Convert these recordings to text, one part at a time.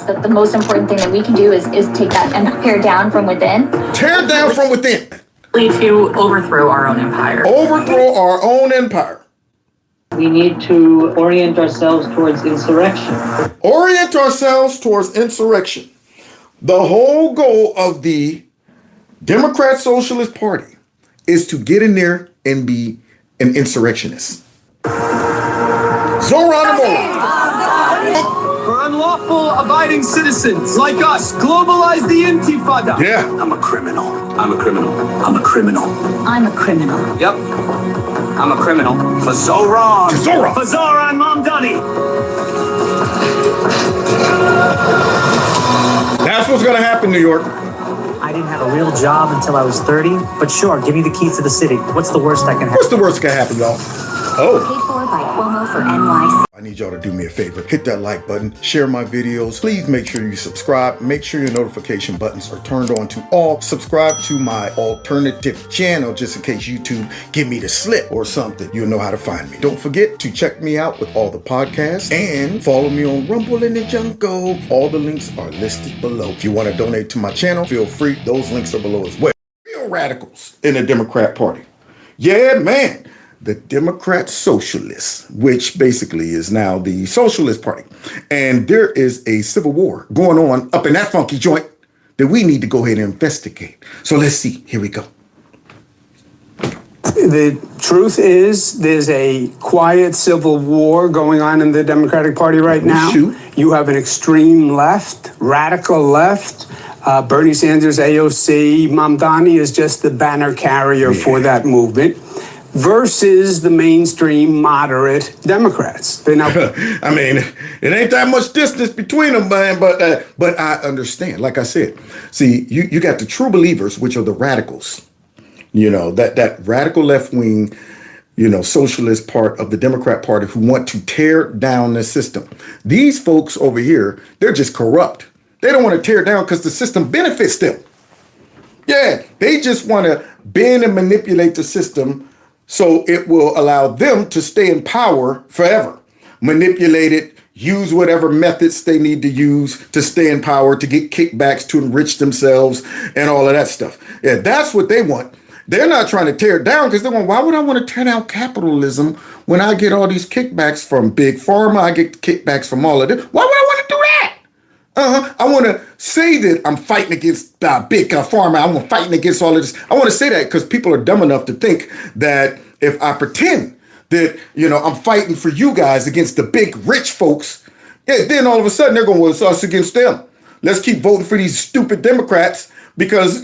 that the most important thing that we can do is take that and tear down from within. Tear down from within. To overthrow our own empire. Overthrow our own empire. We need to orient ourselves towards insurrection. Orient ourselves towards insurrection. The whole goal of the Democrat Socialist Party is to get in there and be an insurrectionist. Zohran Mamdani. For unlawful abiding citizens like us, globalize the intifada. Yeah. I'm a criminal. I'm a criminal. I'm a criminal. I'm a criminal. Yep. I'm a criminal. For Zohran. Zohran. For Zohran Mamdani. That's what's going to happen, New York. I didn't have a real job until I was 30, but sure, give me the keys to the city. What's the worst that can happen? What's the worst that can happen, y'all? Oh. Paid for by Cuomo for NYC. I need y'all to do me a favor. Hit that like button, share my videos. Please make sure you subscribe. Make sure your notification buttons are turned on to all. Subscribe to my alternative channel just in case YouTube give me the slip or something. You'll know how to find me. Don't forget to check me out with all the podcasts and follow me on Rumble in the Jungle. All the links are listed below. If you want to donate to my channel, feel free. Those links are below as well. Real radicals in the Democrat Party. Yeah, man. The Democrat Socialists, which basically is now the Socialist Party. And there is a civil war going on up in that funky joint that we need to go ahead and investigate. So let's see. Here we go. The truth is there's a quiet civil war going on in the Democratic Party right now. Shoot. You have an extreme left, radical left. Bernie Sanders, AOC, Mamdani is just the banner carrier for that movement. Versus the mainstream moderate Democrats. They're not. I mean, it ain't that much distance between them, man. But I understand. Like I said, see, you got the true believers, which are the radicals. You know, that radical left wing, socialist part of the Democrat Party who want to tear down the system. These folks over here, they're just corrupt. They don't want to tear down because the system benefits them. Yeah, they just want to bend and manipulate the system so it will allow them to stay in power forever. Manipulate it, use whatever methods they need to use to stay in power, to get kickbacks, to enrich themselves, and all of that stuff. Yeah, that's what they want. They're not trying to tear it down because they're going, why would I want to tear down capitalism when I get all these kickbacks from Big Pharma? I get kickbacks from all of this. Why would I want to do that? I want to say that I'm fighting against Big Pharma. I'm fighting against all of this. I want to say that because people are dumb enough to think that if I pretend that, I'm fighting for you guys against the big rich folks, yeah, then all of a sudden they're going, well, it's us against them. Let's keep voting for these stupid Democrats because,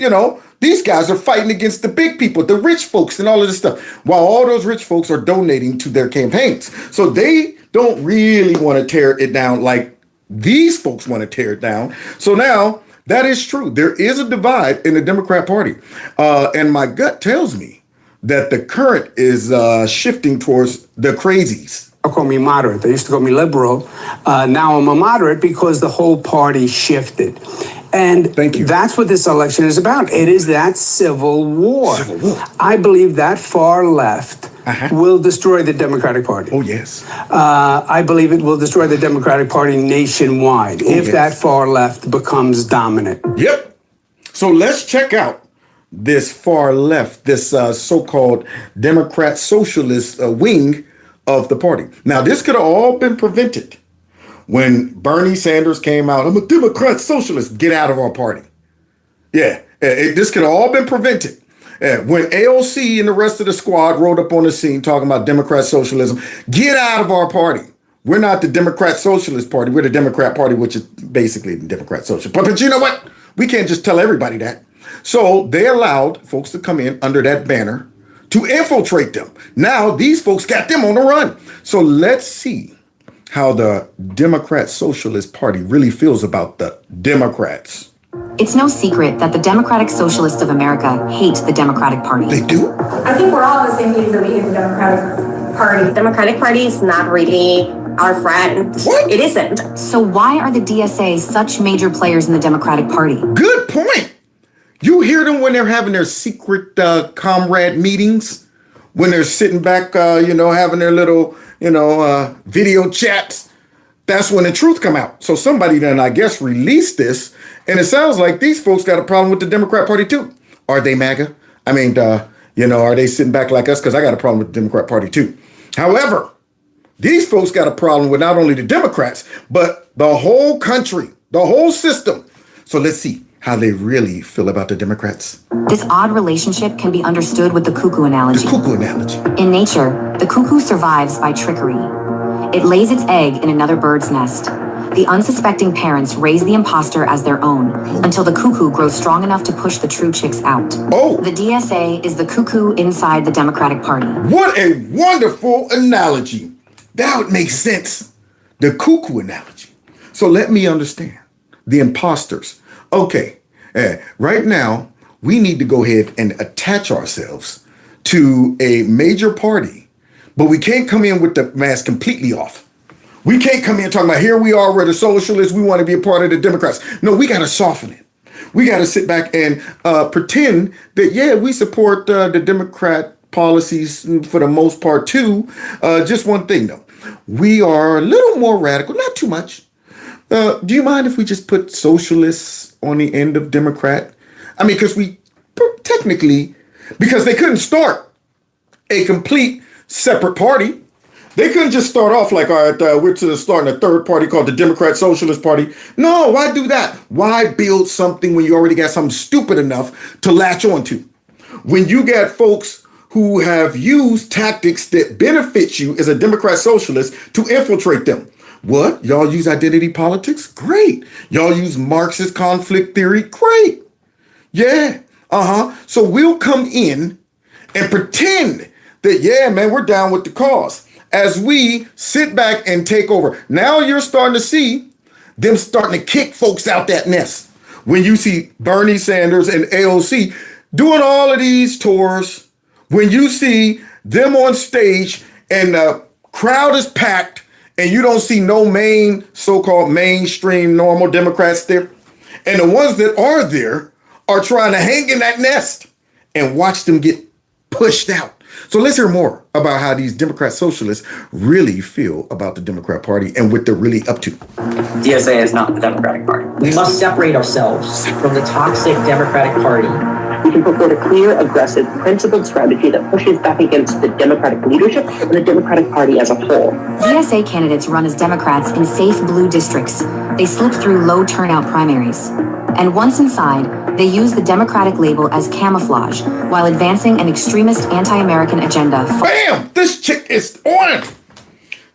these guys are fighting against the big people, the rich folks and all of this stuff, while all those rich folks are donating to their campaigns. So they don't really want to tear it down like these folks want to tear it down. So now that is true. There is a divide in the Democrat Party. And my gut tells me that the current is shifting towards the crazies. They call me moderate. They used to call me liberal. Now I'm a moderate because the whole party shifted. And thank you. That's what this election is about. It is that civil war. Civil war. I believe that far left will destroy the Democratic Party. Oh, yes. I believe it will destroy the Democratic Party nationwide if that far left becomes dominant. Yep. So let's check out this far left, this so-called Democrat Socialist wing of the party. Now, this could have all been prevented when Bernie Sanders came out. I'm a Democrat Socialist. Get out of our party. Yeah, this could have all been prevented. When AOC and the rest of the squad rolled up on the scene talking about Democrat socialism, get out of our party. We're not the Democrat Socialist Party. We're the Democrat Party, which is basically the Democrat Socialist. But you know what? We can't just tell everybody that. So they allowed folks to come in under that banner to infiltrate them. Now these folks got them on the run. So let's see how the Democrat Socialist Party really feels about the Democrats. It's no secret that the Democratic Socialists of America hate the Democratic Party. They do? I think we're all on the same page that we hate the Democratic Party. The Democratic Party is not really our friend. What? It isn't. So why are the DSA such major players in the Democratic Party? Good point. You hear them when they're having their secret comrade meetings, when they're sitting back, having their little, video chats. That's when the truth come out. So somebody then, I guess, released this, and it sounds like these folks got a problem with the Democrat Party too. Are they MAGA? I mean, are they sitting back like us? Because I got a problem with the Democrat Party too. However, these folks got a problem with not only the Democrats, but the whole country, the whole system. So let's see how they really feel about the Democrats. This odd relationship can be understood with the cuckoo analogy. The cuckoo analogy. In nature, the cuckoo survives by trickery. It lays its egg in another bird's nest. The unsuspecting parents raise the imposter as their own until the cuckoo grows strong enough to push the true chicks out. Oh. The DSA is the cuckoo inside the Democratic Party. What a wonderful analogy. That would make sense. The cuckoo analogy. So let me understand. The imposters. Okay, right now, we need to go ahead and attach ourselves to a major party, but we can't come in with the mask completely off. We can't come in talking about, here we are, we're the socialists, we want to be a part of the Democrats. No, we got to soften it. We got to sit back and pretend that, yeah, we support the Democrat policies for the most part too. Just one thing though, we are a little more radical, not too much. Do you mind if we just put socialists on the end of Democrat? I mean, because because they couldn't start a complete separate party. They couldn't just start off like, all right, we're starting a third party called the Democrat Socialist Party. No, why do that? Why build something when you already got something stupid enough to latch onto? When you got folks who have used tactics that benefit you as a Democrat Socialist to infiltrate them. What? Y'all use identity politics? Great. Y'all use Marxist conflict theory? Great. Yeah. So we'll come in and pretend that, yeah, man, we're down with the cause as we sit back and take over. Now you're starting to see them starting to kick folks out that nest. When you see Bernie Sanders and AOC doing all of these tours, when you see them on stage and the crowd is packed, and you don't see no so-called mainstream normal Democrats there. And the ones that are there are trying to hang in that nest and watch them get pushed out. So let's hear more about how these Democrat socialists really feel about the Democrat Party and what they're really up to. DSA is not the Democratic Party. We must separate ourselves from the toxic Democratic Party. We can put forward a clear, aggressive, principled strategy that pushes back against the Democratic leadership and the Democratic Party as a whole. DSA candidates run as Democrats in safe blue districts. They slip through low turnout primaries. And once inside, they use the Democratic label as camouflage while advancing an extremist anti-American agenda. Bam! This chick is on!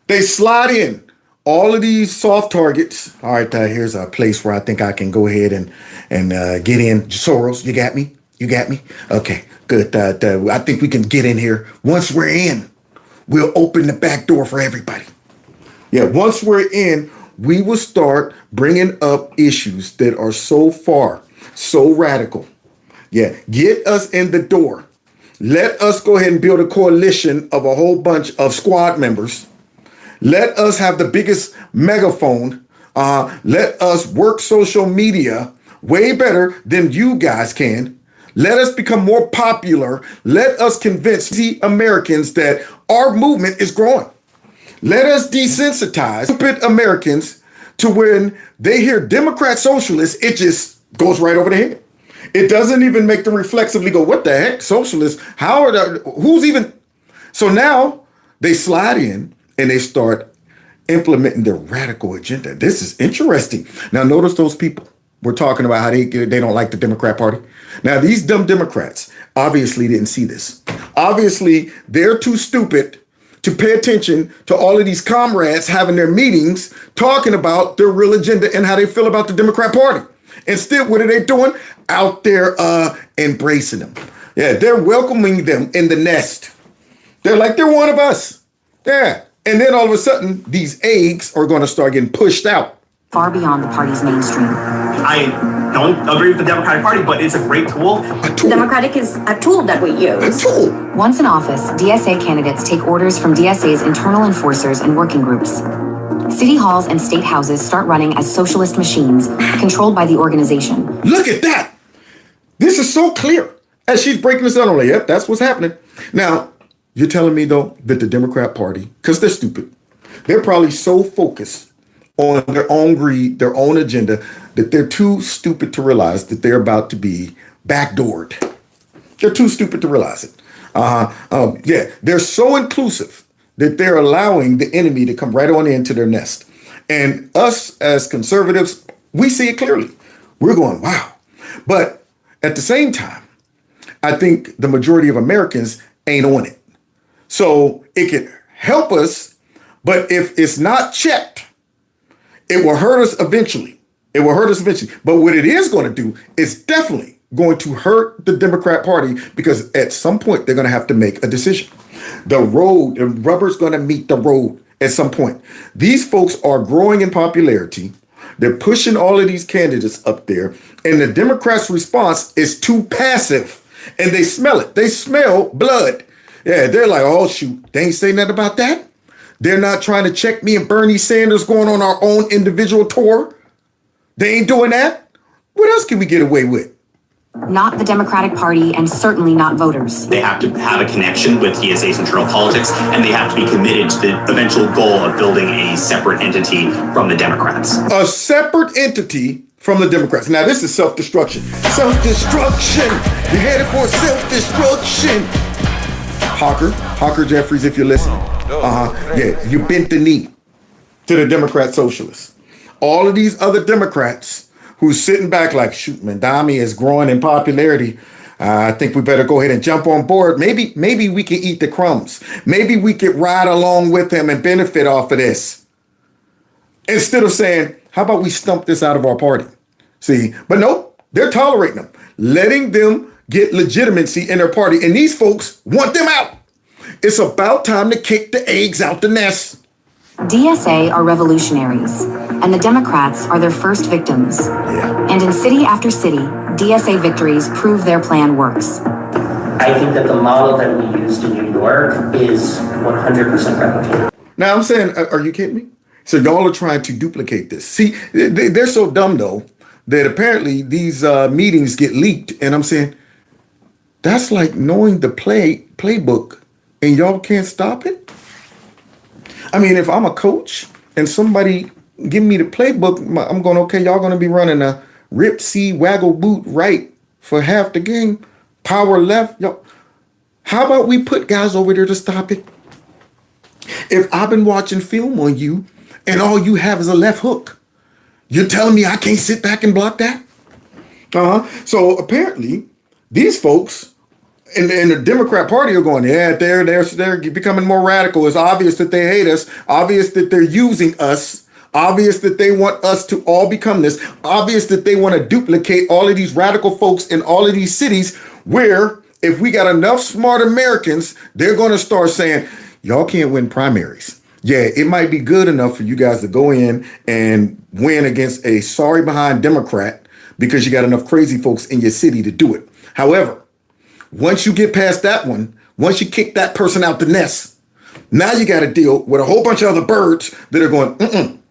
They slide in all of these soft targets. All right, here's a place where I think I can go ahead and get in. Soros, you got me? You got me? Okay, good. I think we can get in here. Once we're in, we'll open the back door for everybody. Yeah, once we're in, we will start bringing up issues that are so far, so radical. Yeah, get us in the door. Let us go ahead and build a coalition of a whole bunch of squad members. Let us have the biggest megaphone. Let us work social media way better than you guys can. Let us become more popular. Let us convince the Americans that our movement is growing. Let us desensitize stupid Americans to when they hear Democrat socialists, it just goes right over their head. It doesn't even make them reflexively go, what the heck, socialists? How are who's even? So now they slide in and they start implementing their radical agenda. This is interesting. Now notice those people. We're talking about how they don't like the Democrat Party. Now, these dumb Democrats obviously didn't see this. Obviously, they're too stupid to pay attention to all of these comrades having their meetings, talking about their real agenda and how they feel about the Democrat Party. Instead, what are they doing? Out there embracing them. Yeah, they're welcoming them in the nest. They're like, they're one of us. Yeah. And then all of a sudden, these eggs are going to start getting pushed out. Far beyond the party's mainstream. I don't agree with the Democratic Party, but it's a great tool. Democratic is a tool that we use. A tool. Once in office, DSA candidates take orders from DSA's internal enforcers and working groups. City halls and state houses start running as socialist machines controlled by the organization. Look at that. This is so clear. As she's breaking this down, I'm like, yep, that's what's happening. Now, you're telling me, though, that the Democrat Party, because they're stupid, they're probably so focused on their own greed, their own agenda, that they're too stupid to realize that they're about to be backdoored. They're too stupid to realize it. They're so inclusive that they're allowing the enemy to come right on into their nest. And us as conservatives, we see it clearly. We're going, wow. But at the same time, I think the majority of Americans ain't on it. So it can help us, but if it's not checked, it will hurt us eventually. It will hurt us eventually. But what it is going to do is definitely going to hurt the Democrat Party, because at some point they're going to have to make a decision. The rubber's going to meet the road at some point. These folks are growing in popularity. They're pushing all of these candidates up there, and the Democrats' response is too passive, and they smell it. They smell blood. Yeah, they're like, oh, shoot, they ain't saying nothing about that. They're not trying to check me and Bernie Sanders going on our own individual tour. They ain't doing that. What else can we get away with? Not the Democratic Party, and certainly not voters. They have to have a connection with DSA's internal politics, and they have to be committed to the eventual goal of building a separate entity from the Democrats. A separate entity from the Democrats. Now, this is self-destruction. Self-destruction. You're headed for self-destruction. Hawker Jeffries, if you're listening. You bent the knee to the Democrat Socialists. All of these other Democrats who's sitting back like, shoot, Mamdani is growing in popularity. I think we better go ahead and jump on board. Maybe we can eat the crumbs. Maybe we could ride along with him and benefit off of this. Instead of saying, how about we stump this out of our party? See, but nope, they're tolerating them, letting them get legitimacy in their party. And these folks want them out. It's about time to kick the eggs out the nest. DSA are revolutionaries, and the Democrats are their first victims. Yeah. And in city after city, DSA victories prove their plan works. I think that the model that we used in New York is 100% replicable. Now, I'm saying, are you kidding me? So y'all are trying to duplicate this. See, they're so dumb, though, that apparently these meetings get leaked. And I'm saying, that's like knowing the playbook and y'all can't stop it? I mean, if I'm a coach and somebody give me the playbook, I'm going, okay, y'all going to be running a rip C waggle boot right for half the game, power left. Yo, how about we put guys over there to stop it? If I've been watching film on you and all you have is a left hook, you're telling me I can't sit back and block that? So apparently these folks in the Democrat Party are going, yeah, they're becoming more radical. It's obvious that they hate us, obvious that they're using us, obvious that they want us to all become this, obvious that they want to duplicate all of these radical folks in all of these cities, where if we got enough smart Americans, they're going to start saying, y'all can't win primaries. Yeah, it might be good enough for you guys to go in and win against a sorry behind Democrat because you got enough crazy folks in your city to do it. However, once you get past that one, once you kick that person out the nest, now you got to deal with a whole bunch of other birds that are going,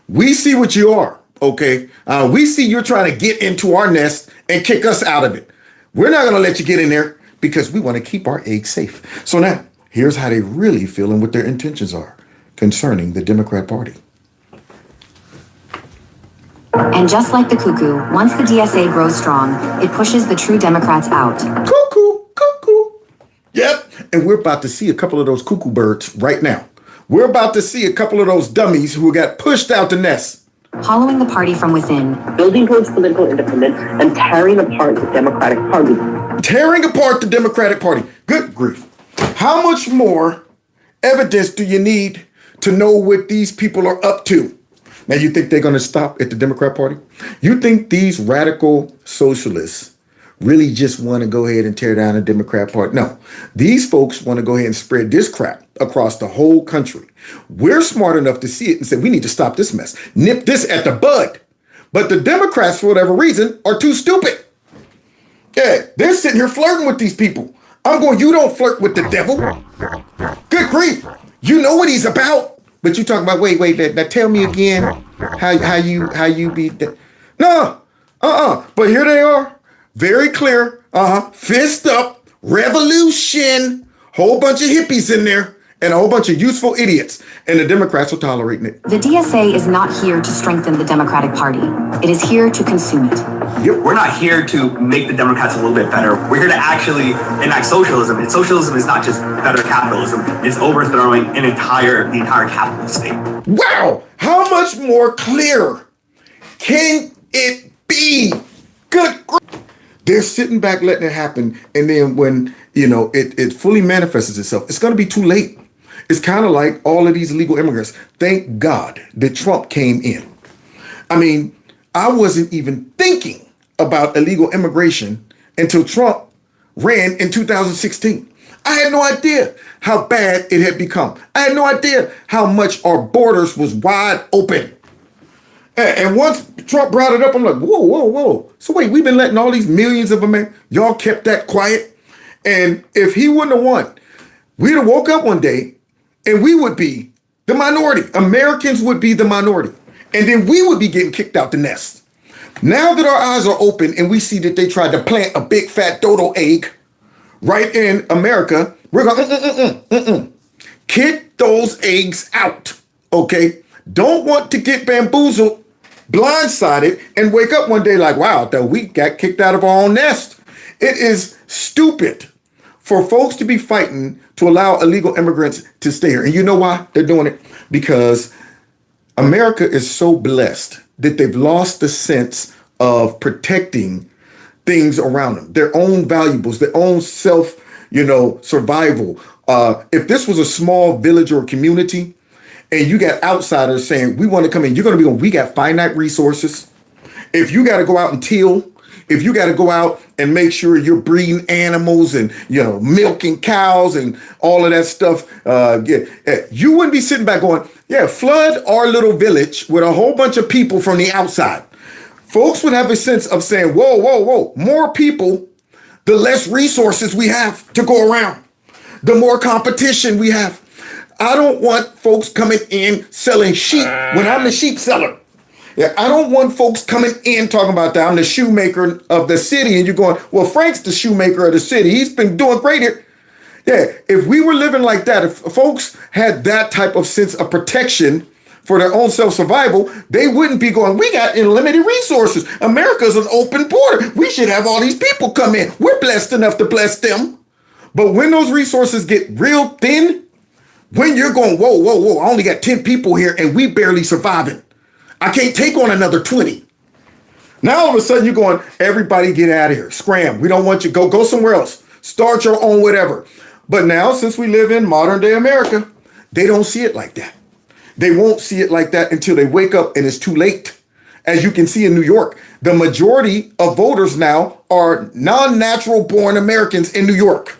we see what you are, okay? We see you're trying to get into our nest and kick us out of it. We're not going to let you get in there because we want to keep our eggs safe. So now, here's how they really feel and what their intentions are concerning the Democrat Party. And just like the cuckoo, once the DSA grows strong, it pushes the true Democrats out. Cuckoo, cuckoo. Yep, and we're about to see a couple of those cuckoo birds right now. We're about to see a couple of those dummies who got pushed out the nest. Hollowing the party from within. Building towards political independence and tearing apart the Democratic Party. Tearing apart the Democratic Party. Good grief. How much more evidence do you need to know what these people are up to? Now, you think they're going to stop at the Democrat Party? You think these radical socialists really just want to go ahead and tear down the Democrat Party? No, these folks want to go ahead and spread this crap across the whole country. We're smart enough to see it and say, we need to stop this mess, nip this at the bud. But the Democrats, for whatever reason, are too stupid. Yeah, they're sitting here flirting with these people. I'm going, you don't flirt with the devil. Good grief. You know what he's about. But you talking about, wait, now tell me again how you be that. No, but here they are, very clear, fist up, revolution, whole bunch of hippies in there, and a whole bunch of useful idiots, and the Democrats are tolerating it. The DSA is not here to strengthen the Democratic Party. It is here to consume it. We're not here to make the Democrats a little bit better. We're here to actually enact socialism. And socialism is not just better capitalism. It's overthrowing the entire capitalist state. Wow! How much more clear can it be? Good. They're sitting back letting it happen. And then when, it fully manifests itself, it's going to be too late. It's kind of like all of these illegal immigrants. Thank God that Trump came in. I mean, I wasn't even thinking about illegal immigration until Trump ran in 2016. I had no idea how bad it had become. I had no idea how much our borders was wide open. And once Trump brought it up, I'm like, whoa, whoa, whoa. So wait, we've been letting all these millions of Americans, y'all kept that quiet? And if he wouldn't have won, we'd have woke up one day and we would be the minority. Americans would be the minority. And then we would be getting kicked out the nest. Now that our eyes are open and we see that they tried to plant a big fat dodo egg right in America, we're going, kick those eggs out, okay? Don't want to get bamboozled, blindsided, and wake up one day like, wow, that we got kicked out of our own nest. It is stupid for folks to be fighting to allow illegal immigrants to stay here. And you know why they're doing it? Because America is so blessed that they've lost the sense of protecting things around them, their own valuables, their own self, survival. If this was a small village or community and you got outsiders saying, we want to come in, you're going to be going, we got finite resources. If you got to go out and till, if you got to go out and make sure you're breeding animals and, milking cows and all of that stuff, you wouldn't be sitting back going, yeah, flood our little village with a whole bunch of people from the outside. Folks would have a sense of saying, whoa, whoa, whoa, more people, the less resources we have to go around, the more competition we have. I don't want folks coming in selling sheep when I'm the sheep seller. Yeah, I don't want folks coming in talking about that. I'm the shoemaker of the city. And you're going, well, Frank's the shoemaker of the city. He's been doing great here. Yeah, if we were living like that, if folks had that type of sense of protection for their own self-survival, they wouldn't be going, we got unlimited resources. America's an open border. We should have all these people come in. We're blessed enough to bless them. But when those resources get real thin, when you're going, whoa, whoa, whoa, I only got 10 people here and we barely surviving. I can't take on another 20. Now all of a sudden you're going, everybody get out of here. Scram. We don't want you. Go somewhere else. Start your own whatever. But now, since we live in modern day America, they don't see it like that. They won't see it like that until they wake up and it's too late. As you can see in New York, the majority of voters now are non-natural born Americans in New York.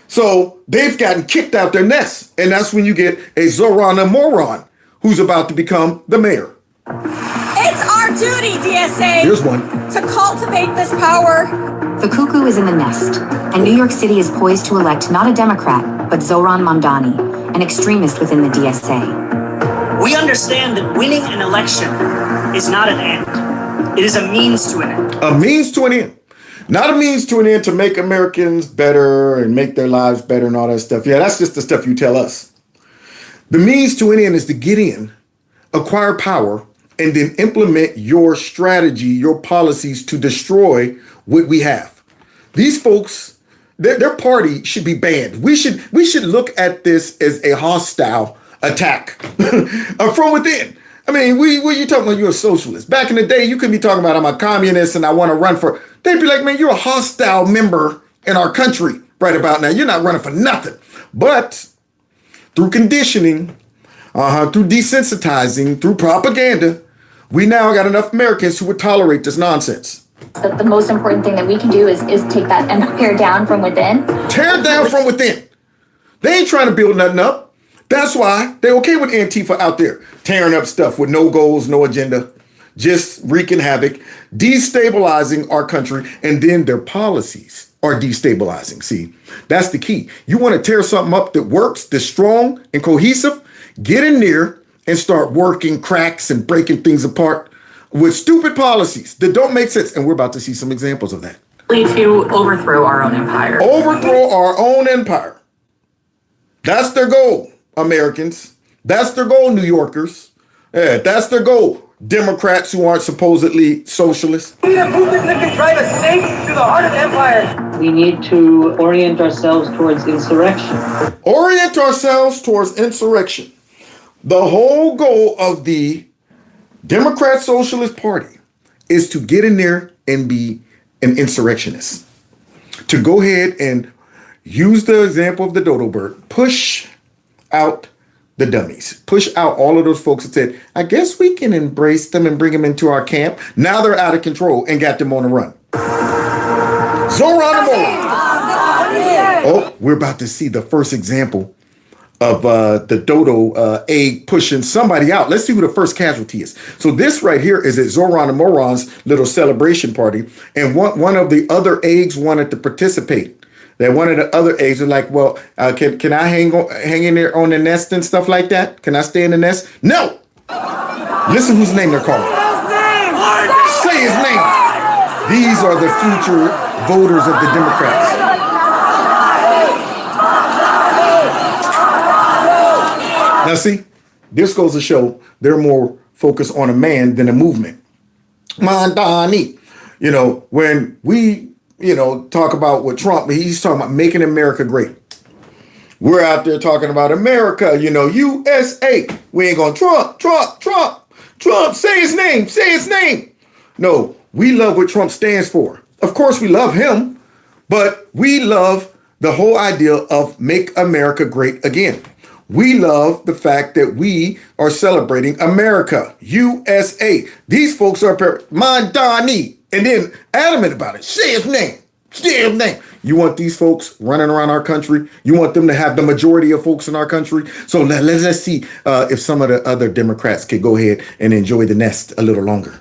So they've gotten kicked out their nests. And that's when you get a Zohran Mamdani who's about to become the mayor. It's our duty, DSA, Here's one. to cultivate this power. The cuckoo is in the nest, and New York City is poised to elect not a Democrat, but Zohran Mamdani, an extremist within the DSA. We understand that winning an election is not an end. It is a means to an end. A means to an end. Not a means to an end to make Americans better and make their lives better and all that stuff. Yeah, that's just the stuff you tell us. The means to an end is to get in, acquire power, and then implement your strategy, your policies to destroy what we have. These folks, their party should be banned. We should look at this as a hostile attack from within. I mean, what you talking about? You're a socialist. Back in the day, you could be talking about I'm a communist and I want to run for. They'd be like, man, you're a hostile member in our country right about now. You're not running for nothing. But through conditioning, through desensitizing, through propaganda, we now got enough Americans who would tolerate this nonsense. The most important thing that we can do is take that empire down from within. Tear it down from within. They ain't trying to build nothing up. That's why they're okay with Antifa out there tearing up stuff with no goals, no agenda, just wreaking havoc, destabilizing our country, and then their policies are destabilizing. See, that's the key. You want to tear something up that works, that's strong and cohesive, get in there and start working cracks and breaking things apart with stupid policies that don't make sense. And we're about to see some examples of that. To overthrow our own empire. Overthrow our own empire. That's their goal, Americans. That's their goal, New Yorkers. Yeah, that's their goal, Democrats who aren't supposedly socialists. We need a movement that can drive a stake through the heart of empire. We need to orient ourselves towards insurrection. Orient ourselves towards insurrection. The whole goal of the Democrat Socialist Party is to get in there and be an insurrectionist. To go ahead and use the example of the dodo bird, push out the dummies, push out all of those folks that said, I guess we can embrace them and bring them into our camp. Now they're out of control and got them on the run. Zohran Mamdani. Oh, we're about to see the first example of the dodo egg pushing somebody out. Let's see who the first casualty is. So this right here is at Zohran Mamdani's little celebration party. And one of the other eggs wanted to participate. That one of the other eggs are like, well, can I hang in there on the nest and stuff like that? Can I stay in the nest? No. Listen whose name they're calling. Say his name. These are the future voters of the Democrats. Now see, this goes to show they're more focused on a man than a movement. Mamdani, when we talk about what Trump, he's talking about making America great. We're out there talking about America, USA. We ain't going Trump, say his name. No, we love what Trump stands for. Of course, we love him, but we love the whole idea of make America great again. We love the fact that we are celebrating America, USA. These folks are Mamdani, and then adamant about it. Say his name. You want these folks running around our country? You want them to have the majority of folks in our country? So let's see if some of the other Democrats could go ahead and enjoy the nest a little longer.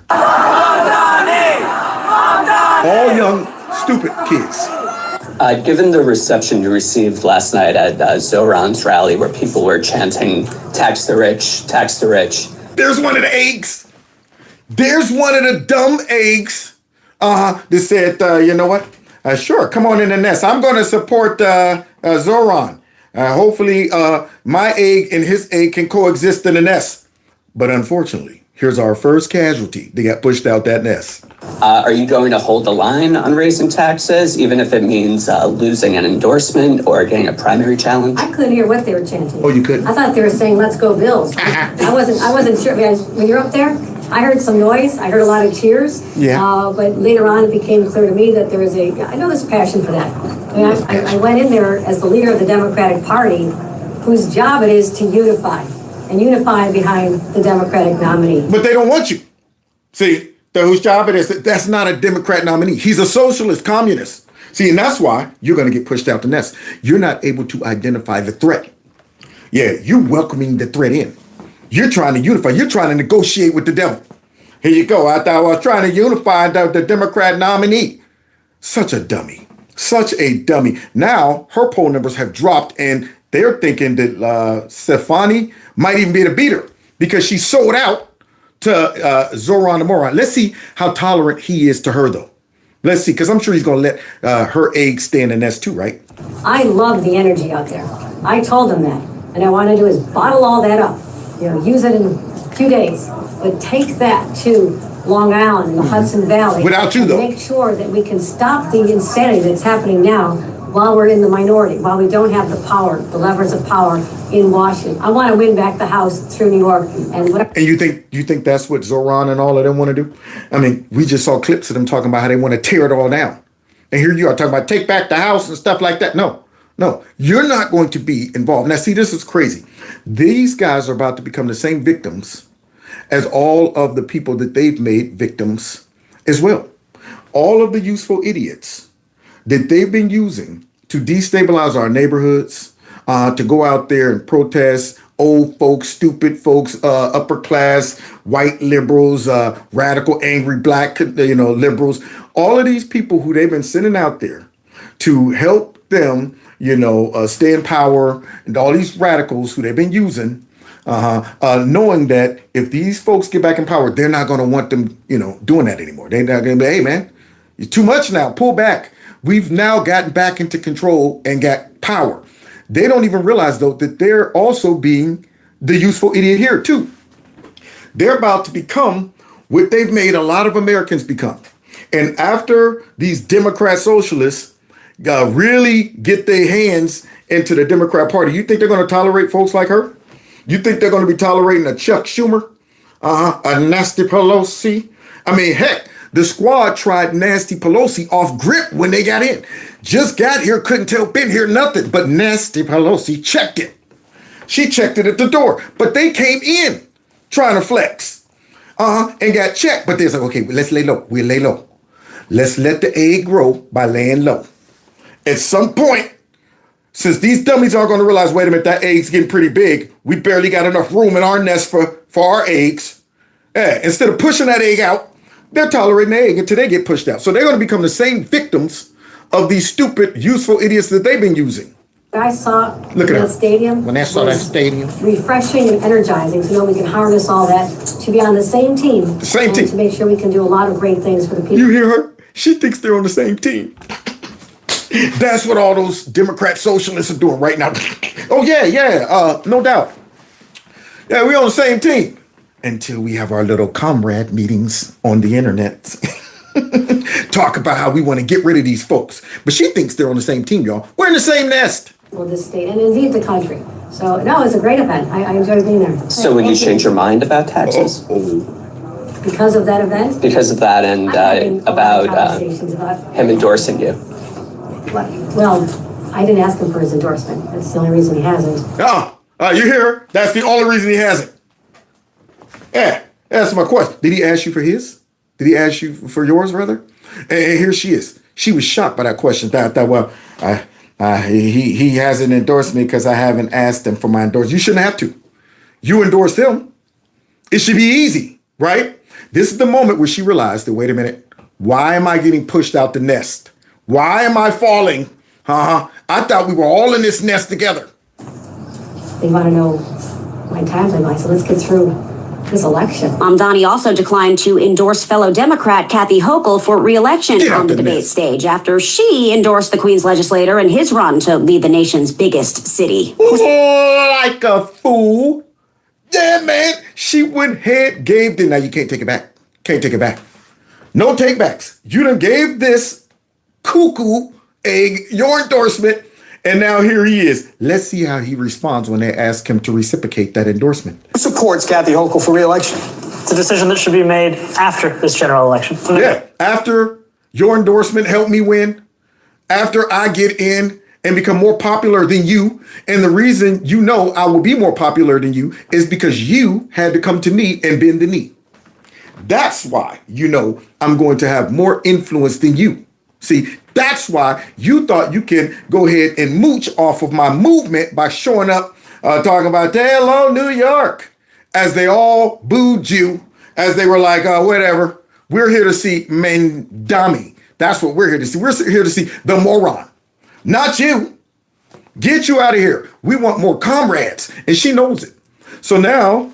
All young, stupid kids. Given the reception you received last night at Zohran's rally where people were chanting, tax the rich, tax the rich. There's one of the eggs. There's one of the dumb eggs that said, you know what? Sure, come on in the nest. I'm going to support Zohran. Hopefully my egg and his egg can coexist in the nest. But unfortunately, here's our first casualty. They got pushed out that nest. Are you going to hold the line on raising taxes, even if it means losing an endorsement or getting a primary challenge? I couldn't hear what they were chanting. Oh, you couldn't? I thought they were saying, let's go Bills. I wasn't sure. When you're up there, I heard some noise. I heard a lot of cheers. Yeah. But later on, it became clear to me that there is I know there's a passion for that. I went in there as the leader of the Democratic Party, whose job it is to unify behind the Democratic nominee. But they don't want you. See, whose job it is, that's not a Democrat nominee. He's a socialist communist. See, and that's why you're going to get pushed out the nest. You're not able to identify the threat. Yeah, you're welcoming the threat in. You're trying to unify. You're trying to negotiate with the devil. Here you go. I thought I was trying to unify the Democrat nominee. Such a dummy. Such a dummy. Now, her poll numbers have dropped, and they're thinking that Stefani might even be the beater because she sold out to Zohran Mamdani. Let's see how tolerant he is to her, though. Let's see, because I'm sure he's going to let her egg stay in the nest too, right? I love the energy out there. I told them that. And I want to do is bottle all that up. Use it in a few days. But take that to Long Island and the Hudson Valley. Without you, though. Make sure that we can stop the insanity that's happening now while we're in the minority, while we don't have the power, the levers of power in Washington. I want to win back the House through New York and whatever. And you think that's what Zohran and all of them want to do? I mean, we just saw clips of them talking about how they want to tear it all down. And here you are talking about take back the House and stuff like that. No, you're not going to be involved. Now, see, this is crazy. These guys are about to become the same victims as all of the people that they've made victims as well. All of the useful idiots that they've been using to destabilize our neighborhoods, to go out there and protest, old folks, stupid folks, upper class, white liberals, radical, angry black, liberals, all of these people who they've been sending out there to help them, stay in power, and all these radicals who they've been using, knowing that if these folks get back in power, they're not going to want them, doing that anymore. They're not going to be, hey, man, you're too much now. Pull back. We've now gotten back into control and got power. they don't even realize, though, that they're also being the useful idiot here, too. They're about to become what they've made a lot of Americans become. And after these Democrat socialists really get their hands into the Democrat Party, you think they're going to tolerate folks like her? You think they're going to be tolerating a Chuck Schumer? A Nasty Pelosi? I mean, heck, the squad tried Nasty Pelosi off grip when they got in. Just got here, couldn't tell, been here, nothing. But Nasty Pelosi checked it. She checked it at the door. But they came in trying to flex. And got checked. But they're like, okay, let's lay low. We'll lay low. Let's let the egg grow by laying low. At some point, since these dummies aren't going to realize, wait a minute, that egg's getting pretty big. We barely got enough room in our nest for our eggs. Yeah, instead of pushing that egg out, they're tolerating the egg until they get pushed out. So they're going to become the same victims of these stupid, useful idiots that they've been using. I saw Look at that her. stadium. When I saw that stadium. Refreshing and energizing to know we can harness all that to be on the same team. The same team. To make sure we can do a lot of great things for the people. You hear her? She thinks they're on the same team. That's what all those Democrat socialists are doing right now. Oh, yeah, no doubt. Yeah, we're on the same team. Until we have our little comrade meetings on the internet. Talk about how we want to get rid of these folks. But she thinks they're on the same team, y'all. We're in the same nest. Well, this state and indeed the country. So, no, it's a great event. I enjoyed being there. So would you change your mind about taxes? Because of that event? Because of that and about him endorsing you? Well, I didn't ask him for his endorsement. That's the only reason he hasn't. You hear her? That's the only reason he hasn't. Yeah, that's my question. Did he ask you for his? Did he ask you for yours, rather? And here she is. She was shocked by that question. I thought, well, he hasn't endorsed me because I haven't asked him for my endorsement. You shouldn't have to. You endorse him. It should be easy, right? This is the moment where she realized that, wait a minute, why am I getting pushed out the nest? Why am I falling? I thought we were all in this nest together. They want to know my timeline, so let's get through this election. Mamdani also declined to endorse fellow Democrat Kathy Hochul for re-election on the debate stage after she endorsed the Queens legislator in his run to lead the nation's biggest city. Like a fool. Yeah, man. She went ahead, gave the... Now you can't take it back. Can't take it back. No take backs. You done gave this cuckoo egg your endorsement, and now here he is. Let's see how he responds when they ask him to reciprocate that endorsement. Who supports Kathy Hochul for re-election? It's a decision that should be made after this general election. Yeah, after your endorsement helped me win, after I get in and become more popular than you, and the reason you know I will be more popular than you is because you had to come to me and bend the knee. That's why you know I'm going to have more influence than you. See, that's why you thought you can go ahead and mooch off of my movement by showing up, talking about, hello, New York, as they all booed you, as they were like, whatever. We're here to see Mamdani. That's what we're here to see. We're here to see the moron, not you. Get you out of here. We want more comrades. And she knows it. So now,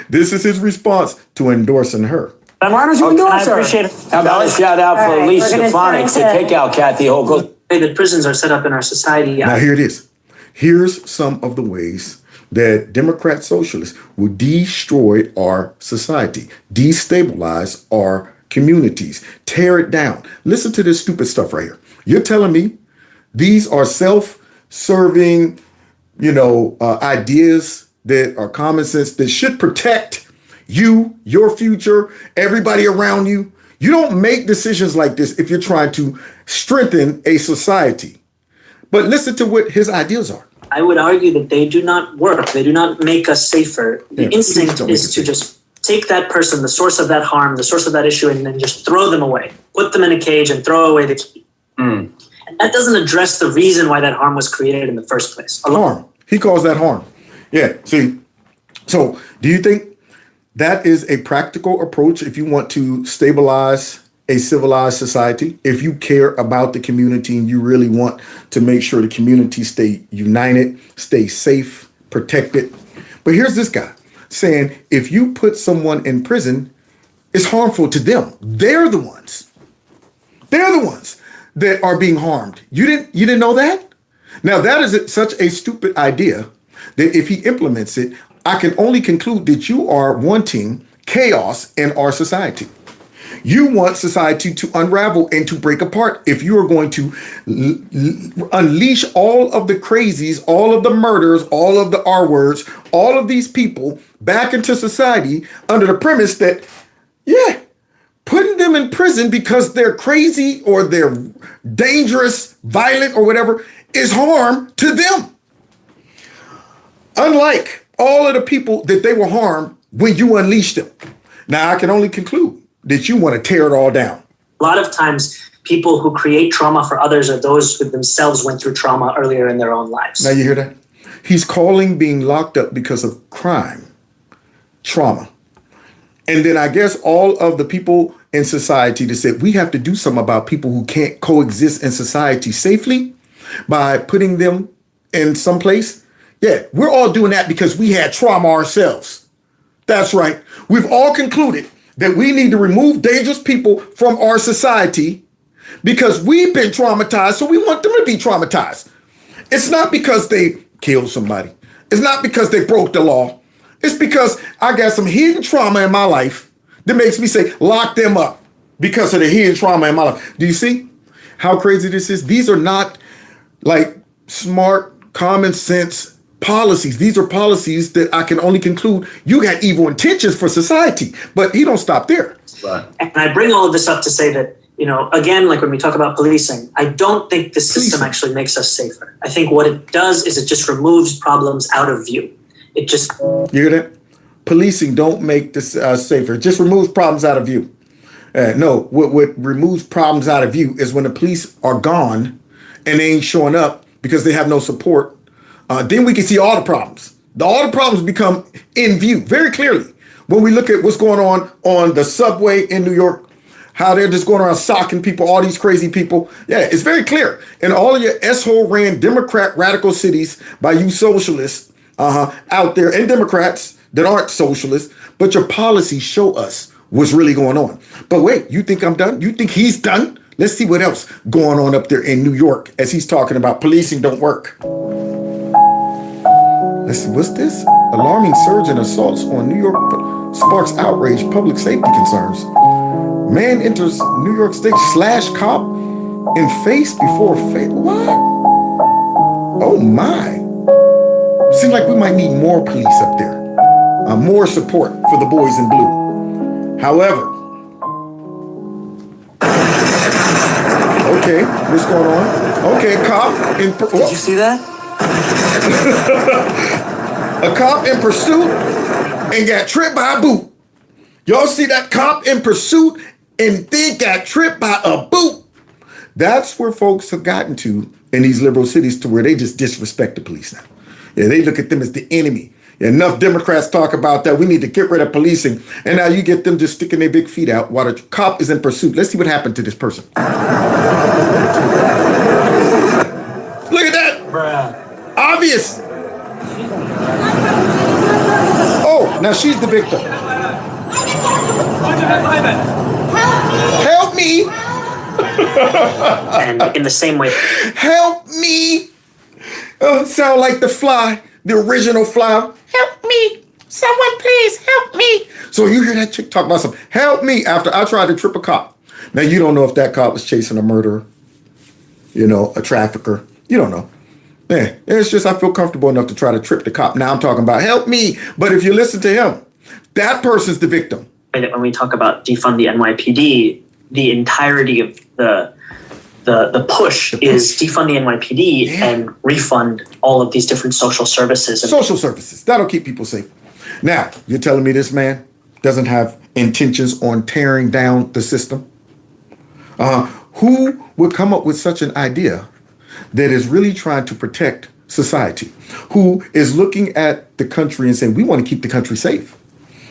this is his response to endorsing her. Why don't you endorse her? I appreciate it. How about a shout out for Alicia Phonics to take out Kathy Hochul? The prisons are set up in our society. Now here it is. Here's some of the ways that Democrat socialists will destroy our society, destabilize our communities, tear it down. Listen to this stupid stuff right here. You're telling me these are self-serving, ideas that are common sense that should protect you, your future, everybody around you. You don't make decisions like this if you're trying to strengthen a society. But listen to what his ideas are. I would argue that they do not work. They do not make us safer. The instinct is to just take that person, the source of that harm, the source of that issue, and then just throw them away. Put them in a cage and throw away the key. And that doesn't address the reason why that harm was created in the first place. Harm. He calls that harm. Yeah. See, so do you think that is a practical approach if you want to stabilize a civilized society? If you care about the community and you really want to make sure the community stay united, stay safe, protected. But here's this guy saying, if you put someone in prison, it's harmful to them. They're the ones. They're the ones that are being harmed. You didn't know that? Now, that is such a stupid idea that if he implements it, I can only conclude that you are wanting chaos in our society. You want society to unravel and to break apart. If you are going to unleash all of the crazies, all of the murders, all of the R words, all of these people back into society under the premise that, yeah, putting them in prison because they're crazy or they're dangerous, violent, or whatever is harm to them. Unlike all of the people that they will harm when you unleash them. Now, I can only conclude that you want to tear it all down. A lot of times, people who create trauma for others are those who themselves went through trauma earlier in their own lives. Now you hear that? He's calling being locked up because of crime, trauma. And then I guess all of the people in society that said we have to do something about people who can't coexist in society safely by putting them in some place. Yeah, we're all doing that because we had trauma ourselves. That's right. We've all concluded that we need to remove dangerous people from our society because we've been traumatized, so we want them to be traumatized. It's not because they killed somebody. It's not because they broke the law. It's because I got some hidden trauma in my life that makes me say, lock them up because of the hidden trauma in my life. Do you see how crazy this is? These are not like smart, common sense policies. These are policies that I can only conclude you got evil intentions for society, but he don't stop there. Right. And I bring all of this up to say that, again, like when we talk about policing, I don't think the system actually makes us safer. I think what it does is it just removes problems out of view. It just... You hear that? Policing don't make this safer. It just removes problems out of view. No, what removes problems out of view is when the police are gone and they ain't showing up because they have no support. Then we can see all the problems. All the problems become in view very clearly when we look at what's going on the subway in New York, how they're just going around socking people, all these crazy people. Yeah, it's very clear. And all of your S-hole ran Democrat radical cities by you socialists out there and Democrats that aren't socialists, but your policies show us what's really going on. But wait, you think I'm done? You think he's done? Let's see what else going on up there in New York as he's talking about policing don't work. Let's see, what's this? Alarming surge in assaults on New York sparks outrage, public safety concerns. Man enters New York State slash cop in face before face. What? Oh my. Seems like we might need more police up there. More support for the boys in blue. However, okay, what's going on? Okay, cop in... Did you see that? A cop in pursuit and got tripped by a boot. Y'all see that cop in pursuit and then got tripped by a boot? That's where folks have gotten to in these liberal cities to where they just disrespect the police now. Yeah, they look at them as the enemy. Enough Democrats talk about that. We need to get rid of policing. And now you get them just sticking their big feet out while the cop is in pursuit. Let's see what happened to this person. Look at that. Bruh. Obvious. Oh, now she's the victim. Help me. And in the same way. Help me. Sound like the Fly, the original Fly. Help me. Someone please help me. So you hear that chick talk about something. Help me after I tried to trip a cop. Now you don't know if that cop was chasing a murderer, a trafficker. You don't know. Man, it's just I feel comfortable enough to try to trip the cop. Now I'm talking about help me. But if you listen to him, that person's the victim. And when we talk about defund the NYPD, the entirety of the push is defund the NYPD and refund all of these different social services. Social services. That'll keep people safe. Now, you're telling me this man doesn't have intentions on tearing down the system? Who would come up with such an idea that is really trying to protect society? Who is looking at the country and saying, we want to keep the country safe.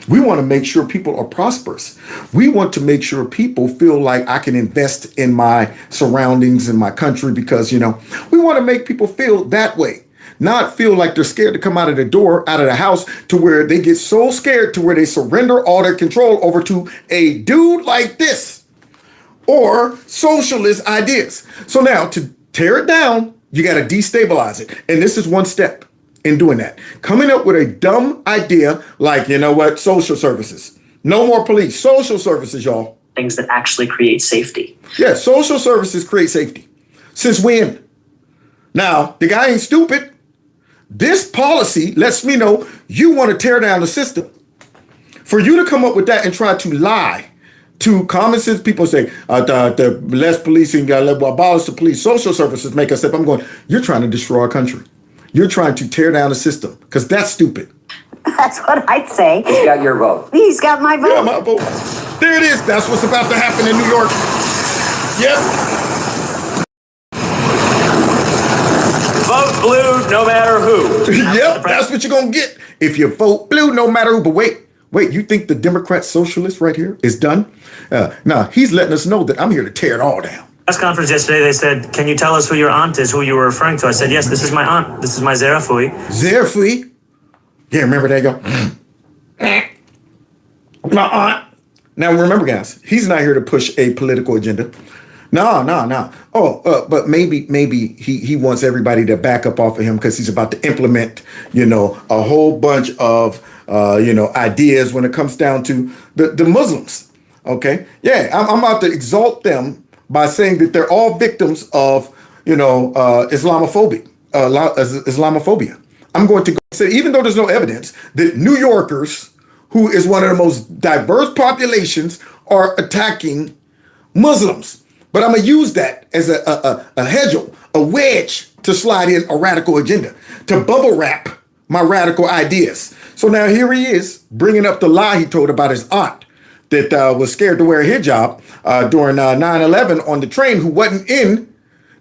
We want to make sure people are prosperous. We want to make sure people feel like I can invest in my surroundings in my country because, we want to make people feel that way. Not feel like they're scared to come out of the door, out of the house, to where they get so scared to where they surrender all their control over to a dude like this or socialist ideas. So now to tear it down, You got to destabilize it. And this is one step in doing that. Coming up with a dumb idea like, you know what, social services. No more police. Social services, y'all. Things that actually create safety. Yeah, social services create safety. Since when? Now, the guy ain't stupid. This policy lets me know you want to tear down the system. For you to come up with that and try to lie to common sense people, say the less policing, abolish the police, social services make us safe. I'm going, you're trying to destroy our country. You're trying to tear down the system because that's stupid. That's what I'd say. He's got your vote. He's got my vote. Yeah, my vote. There it is. That's what's about to happen in New York. Yep. Vote blue no matter who. Yep, that's what you're going to get if you vote blue no matter who. But wait, you think the Democrat Socialist right here is done? Nah, he's letting us know that I'm here to tear it all down. Press conference yesterday, they said, can you tell us who your aunt is, who you were referring to? I said, yes, this is my aunt. This is my Zerafui. Zerafui? Yeah, remember that, y'all? My aunt. Now, remember, guys, he's not here to push a political agenda. No. Oh, but maybe he wants everybody to back up off of him because he's about to implement, a whole bunch of, ideas when it comes down to the Muslims. Okay? Yeah, I'm about to exalt them by saying that they're all victims of, Islamophobia. Islamophobia. I'm going to go say, even though there's no evidence, that New Yorkers, who is one of the most diverse populations, are attacking Muslims. But I'm going to use that as a hedgel, a wedge to slide in a radical agenda, to bubble wrap my radical ideas. So now here he is bringing up the lie he told about his aunt that was scared to wear a hijab during 9/11 on the train, who wasn't in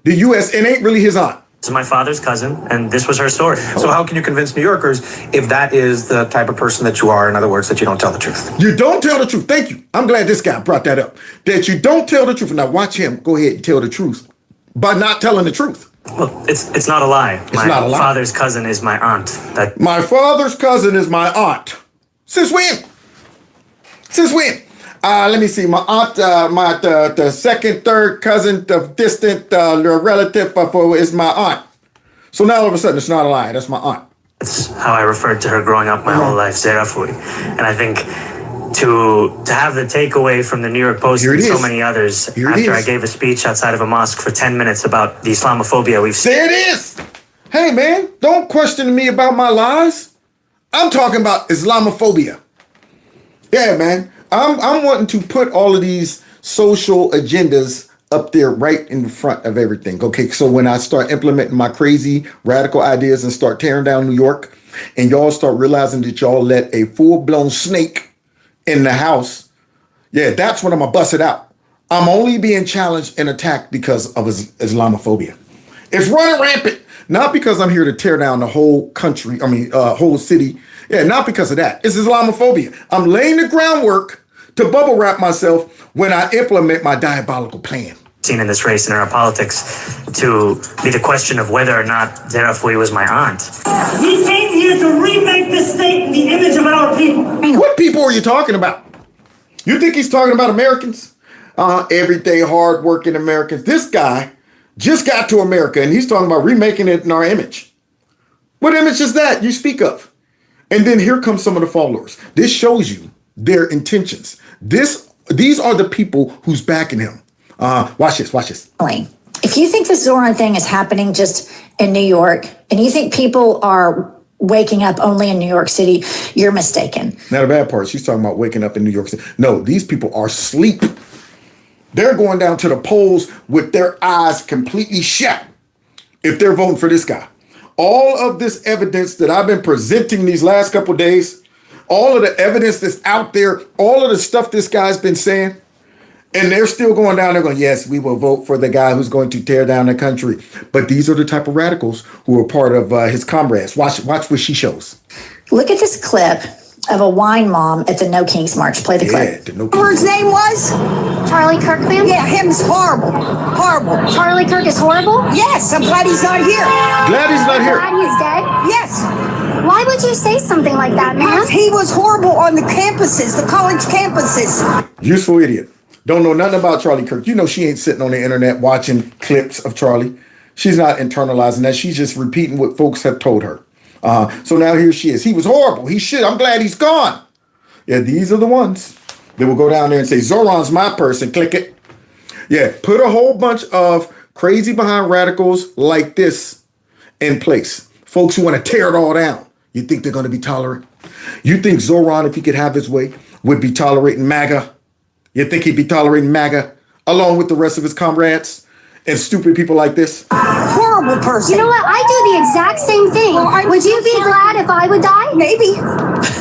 the U.S. and ain't really his aunt. This is my father's cousin, and this was her story. So how can you convince New Yorkers if that is the type of person that you are? In other words, that you don't tell the truth. You don't tell the truth. Thank you. I'm glad this guy brought that up. That you don't tell the truth. Now watch him go ahead and tell the truth by not telling the truth. Well, it's not a lie. My father's cousin is my aunt. My father's cousin is my aunt. Since when? Let me see. My aunt, the second, third cousin, the distant relative is my aunt. So now all of a sudden it's not a lie. That's my aunt. That's how I referred to her growing up my whole life, Zerafui. And I think to have the takeaway from the New York Post and so many others after I gave a speech outside of a mosque for 10 minutes about the Islamophobia we've seen. There it is. Hey, man, don't question me about my lies. I'm talking about Islamophobia. Yeah, man. I'm wanting to put all of these social agendas up there right in front of everything. Okay, so when I start implementing my crazy radical ideas and start tearing down New York, and y'all start realizing that y'all let a full-blown snake in the house, yeah, that's when I'm gonna bust it out. I'm only being challenged and attacked because of Islamophobia. It's running rampant, not because I'm here to tear down the whole country, whole city. Yeah, not because of that. It's Islamophobia. I'm laying the groundwork to bubble wrap myself when I implement my diabolical plan. Seen in this race in our politics to be the question of whether or not Zerafui was my aunt. We came here to remake the state in the image of our people. What people are you talking about? You think he's talking about Americans? Everyday hardworking Americans. This guy just got to America and he's talking about remaking it in our image. What image is that you speak of? And then here comes some of the followers. This shows you their intentions. These are the people who's backing him. Watch this. If you think the Zohran thing is happening just in New York, and you think people are waking up only in New York City, you're mistaken. Now the bad part, she's talking about waking up in New York City. No, these people are asleep. They're going down to the polls with their eyes completely shut if they're voting for this guy. All of this evidence that I've been presenting these last couple of days, all of the evidence that's out there, all of the stuff this guy's been saying, and they're still going down there going, yes, we will vote for the guy who's going to tear down the country. But these are the type of radicals who are part of his comrades. Watch what she shows. Look at this clip of a wine mom at the No Kings March. Play the clip. Whatever his name was? Charlie Kirkman? Yeah, him's horrible. Horrible. Charlie Kirk is horrible? Yes, I'm glad he's not here. Glad he's not here. Glad he's dead? Yes. Why would you say something like that, man? Because he was horrible on the campuses, the college campuses. Useful idiot. Don't know nothing about Charlie Kirk. You know she ain't sitting on the internet watching clips of Charlie. She's not internalizing that. She's just repeating what folks have told her. So now here she is. He was horrible. He should. I'm glad he's gone. Yeah, these are the ones that will go down there and say, Zohran's my person. Click it. Yeah, put a whole bunch of crazy behind radicals like this in place. Folks who want to tear it all down. You think they're going to be tolerant? You think Zohran, if he could have his way, would be tolerating MAGA? You think he'd be tolerating MAGA along with the rest of his comrades and stupid people like this? Horrible person. You know what? I do the exact same thing. Would you be glad if I would die? Maybe.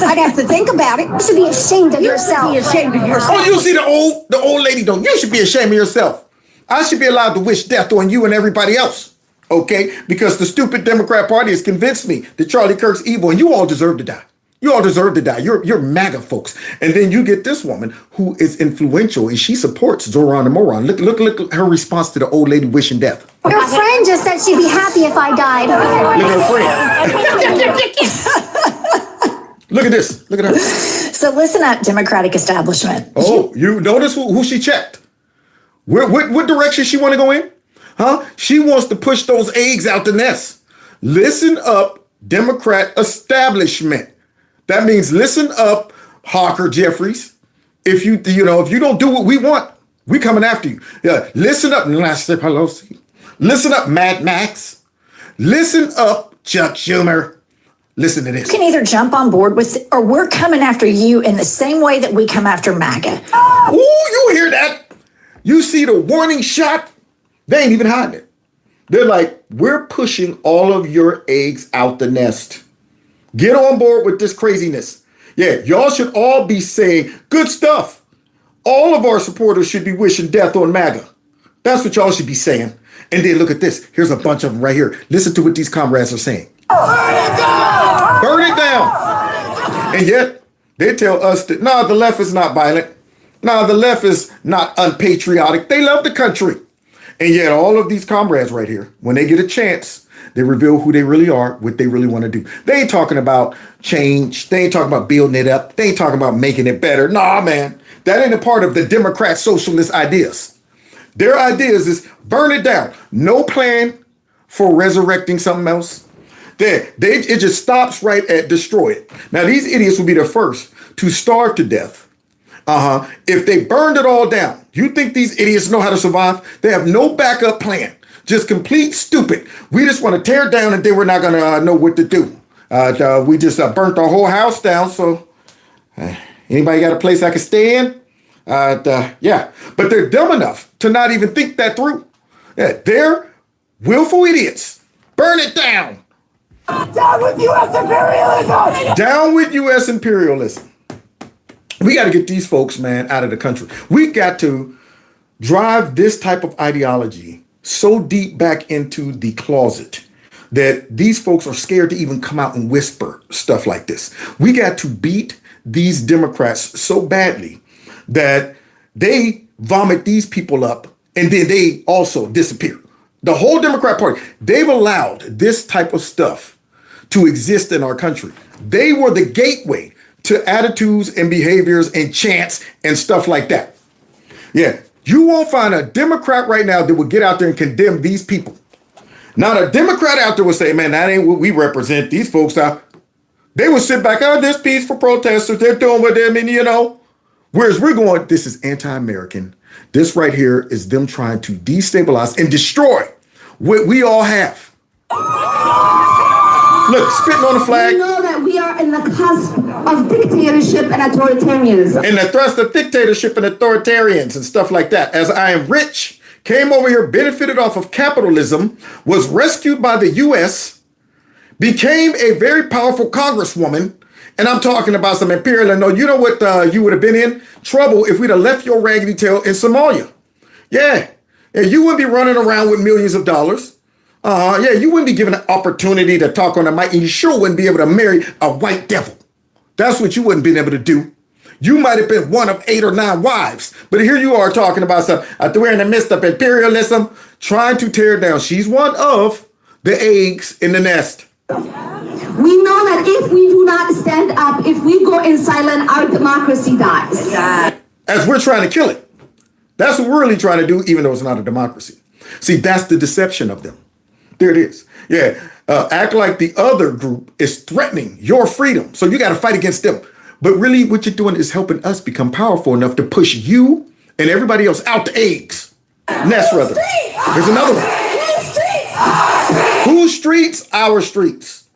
I'd have to think about it. You should be ashamed of yourself. Be ashamed of yourself. Oh, you see the old lady though. You should be ashamed of yourself. I should be allowed to wish death on you and everybody else. Okay? Because the stupid Democrat Party has convinced me that Charlie Kirk's evil and you all deserve to die. You all deserve to die. You're MAGA folks. And then you get this woman who is influential and she supports Zohran the moron. Look at her response to the old lady wishing death. Your friend just said she'd be happy if I died. Look at her friend. Look at this. Look at her. So listen up, Democratic establishment. Oh, you notice who she checked? What direction she want to go in? Huh? She wants to push those eggs out the nest. Listen up, Democrat establishment. That means listen up, Hawker Jeffries. If you don't do what we want, we coming after you. Yeah, listen up, Nancy Pelosi. Listen up, Mad Max. Listen up, Chuck Schumer. Listen to this. You can either jump on board with it, or we're coming after you in the same way that we come after MAGA. Ooh, you hear that? You see the warning shot? They ain't even hiding it. They're like, we're pushing all of your eggs out the nest. Get on board with this craziness. Yeah, y'all should all be saying good stuff. All of our supporters should be wishing death on MAGA. That's what y'all should be saying. And then look at this. Here's a bunch of them right here. Listen to what these comrades are saying. Burn it down! Burn it down! And yet, they tell us that, nah, the left is not violent. Nah, the left is not unpatriotic. They love the country. And yet all of these comrades right here, when they get a chance, they reveal who they really are, what they really want to do. They ain't talking about change. They ain't talking about building it up. They ain't talking about making it better. Nah, man. That ain't a part of the Democrat socialist ideas. Their ideas is burn it down. No plan for resurrecting something else. It just stops right at destroy it. Now, these idiots will be the first to starve to death. If they burned it all down. You think these idiots know how to survive? They have no backup plan. Just complete stupid. We just want to tear it down and then we're not going to know what to do. We just burnt our whole house down. So anybody got a place I can stay in? Yeah. But they're dumb enough to not even think that through. Yeah, they're willful idiots. Burn it down. Down with U.S. imperialism! Down with U.S. imperialism. We got to get these folks, man, out of the country. We got to drive this type of ideology so deep back into the closet that these folks are scared to even come out and whisper stuff like this. We got to beat these Democrats so badly that they vomit these people up and then they also disappear. The whole Democrat Party, they've allowed this type of stuff to exist in our country. They were the gateway to attitudes and behaviors and chants and stuff like that. Yeah. You won't find a Democrat right now that will get out there and condemn these people. Not a Democrat out there will say, man, that ain't what we represent. These folks are. They will sit back, oh, this peaceful protesters, they're doing what they mean, Whereas we're going, this is anti-American. This right here is them trying to destabilize and destroy what we all have. Look, spitting on the flag. We know that we are in the cusp of dictatorship and authoritarianism. And the thrust of dictatorship and authoritarians and stuff like that. As I am rich, came over here, benefited off of capitalism, was rescued by the U.S., became a very powerful congresswoman, and I'm talking about some imperial. And no, you know what you would have been in? Trouble if we'd have left your raggedy tail in Somalia. Yeah, you wouldn't be running around with millions of dollars. Yeah, you wouldn't be given an opportunity to talk on the mic, and you sure wouldn't be able to marry a white devil. That's what you wouldn't been able to do. You might have been one of 8 or 9 wives, but here you are talking about we're in the midst of imperialism, trying to tear down. She's one of the eggs in the nest. We know that if we do not stand up, if we go in silent, our democracy dies. As we're trying to kill it. That's what we're really trying to do, even though it's not a democracy. See, that's the deception of them. There it is. Yeah. Act like the other group is threatening your freedom. So you got to fight against them. But really what you're doing is helping us become powerful enough to push you and everybody else out the eggs. Nest, rather. Here's another one. Whose streets? Our streets.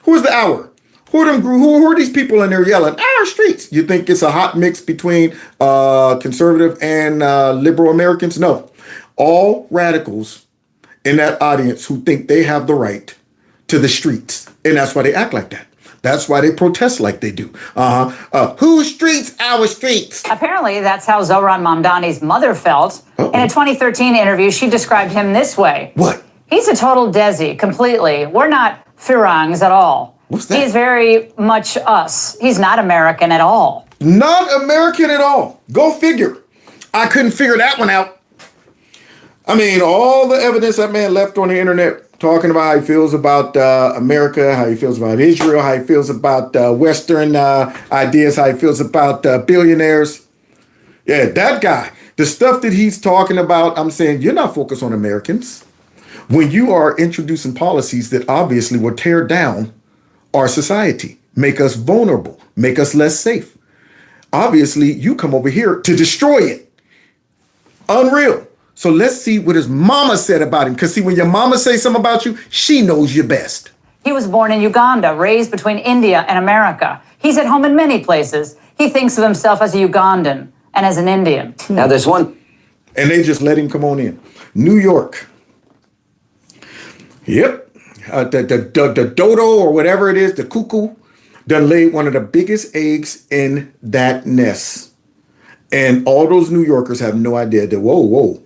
Who's the our? Who are these people in there yelling, our streets? You think it's a hot mix between conservative and liberal Americans? No. All radicals in that audience who think they have the right to the streets. And that's why they act like that. That's why they protest like they do. Whose streets? Our streets. Apparently, that's how Zohran Mamdani's mother felt. In a 2013 interview, she described him this way. What? He's a total Desi, completely. We're not Firangs at all. What's that? He's very much us. He's not American at all. Not American at all. Go figure. I couldn't figure that one out. I mean, all the evidence that man left on the internet talking about how he feels about America, how he feels about Israel, how he feels about Western ideas, how he feels about billionaires. Yeah, that guy, the stuff that he's talking about, I'm saying, you're not focused on Americans. When you are introducing policies that obviously will tear down our society, make us vulnerable, make us less safe. Obviously, you come over here to destroy it. Unreal. So let's see what his mama said about him. Because see, when your mama says something about you, she knows you best. He was born in Uganda, raised between India and America. He's at home in many places. He thinks of himself as a Ugandan and as an Indian. Now there's one. And they just let him come on in. New York. Yep. The dodo or whatever it is, the cuckoo, done laid one of the biggest eggs in that nest. And all those New Yorkers have no idea that, whoa,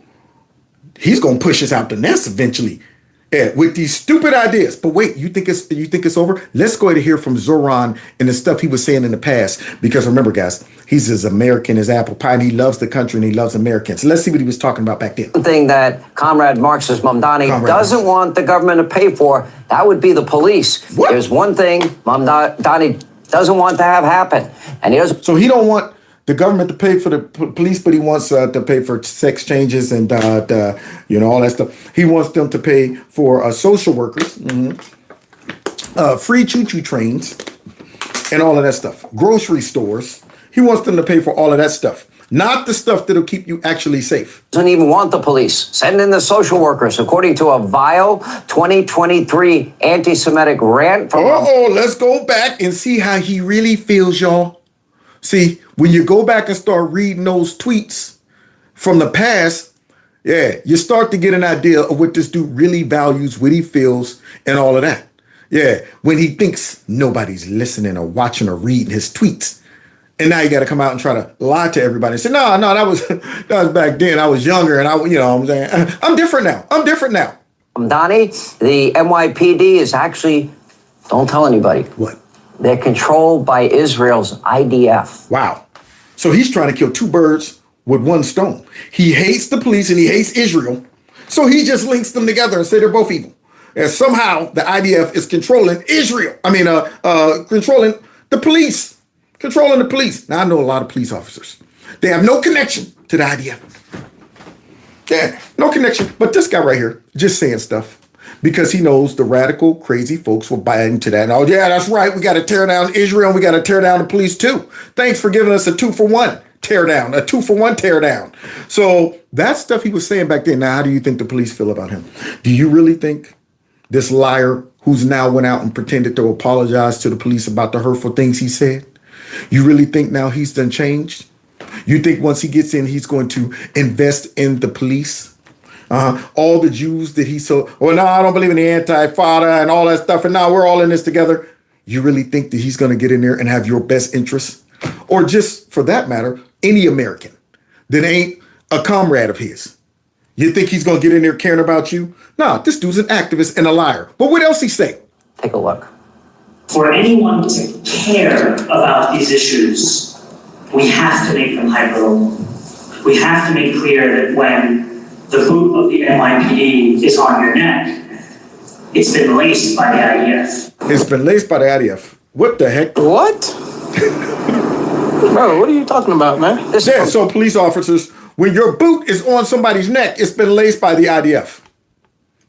he's going to push us out the nest eventually. Yeah, with these stupid ideas. But wait, you think it's over? Let's go ahead and hear from Zohran and the stuff he was saying in the past. Because remember, guys, he's as American as apple pie, and he loves the country and he loves Americans. Let's see what he was talking about back then. One thing that Comrade Marxist Mamdani doesn't want the government to pay for, that would be the police. What? There's one thing Mamdani doesn't want to have happen. And he doesn't. So he don't want the government to pay for the police, but he wants to pay for sex changes and all that stuff. He wants them to pay for social workers, free choo-choo trains, and all of that stuff. Grocery stores. He wants them to pay for all of that stuff, not the stuff that'll keep you actually safe. Doesn't even want the police. Send in the social workers, according to a vile 2023 anti-Semitic rant from. Let's go back and see how he really feels, y'all. See, when you go back and start reading those tweets from the past, you start to get an idea of what this dude really values, what he feels, and all of that. Yeah, when he thinks nobody's listening or watching or reading his tweets. And now you got to come out and try to lie to everybody and say, no, that was back then. I was younger and I'm saying, I'm different now. Donnie, the NYPD is actually, don't tell anybody. What? They're controlled by Israel's IDF. Wow. So he's trying to kill two birds with one stone. He hates the police and he hates Israel. So he just links them together and say they're both evil. And somehow the IDF is controlling Israel. Controlling the police. Controlling the police. Now, I know a lot of police officers. They have no connection to the IDF. Yeah, no connection. But this guy right here, just saying stuff. Because he knows the radical, crazy folks will buy into that. And, that's right. We got to tear down Israel. And we got to tear down the police, too. Thanks for giving us a 2-for-1 tear down, a 2-for-1 tear down. So that's stuff he was saying back then. Now, how do you think the police feel about him? Do you really think this liar who's now went out and pretended to apologize to the police about the hurtful things he said? You really think now he's done changed? You think once he gets in, he's going to invest in the police? All the Jews that he so, I don't believe in the Antifada and all that stuff. And now we're all in this together. You really think that he's going to get in there and have your best interests? Or just for that matter, any American that ain't a comrade of his? You think he's going to get in there caring about you? No, this dude's an activist and a liar. But what else he say? Take a look. For anyone to care about these issues, we have to make them hyper-local. We have to make clear that when the boot of the NYPD is on your neck, it's been laced by the IDF. It's been laced by the IDF. What the heck? What? Bro, what are you talking about, man? So police officers, when your boot is on somebody's neck, it's been laced by the IDF.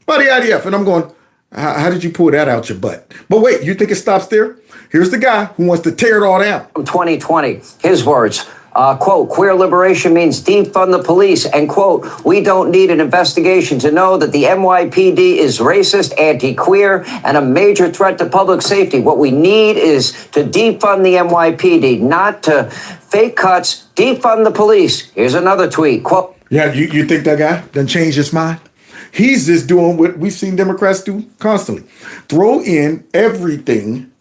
By the IDF. And I'm going, How did you pull that out your butt? But wait, you think it stops there? Here's the guy who wants to tear it all down. From 2020, his words. Quote, queer liberation means defund the police, and quote, we don't need an investigation to know that the NYPD is racist, anti-queer, and a major threat to public safety. What we need is to defund the NYPD, not to fake cuts, defund the police. Here's another tweet, quote. Yeah, you think that guy done changed his mind? He's just doing what we've seen Democrats do constantly. Throw in everything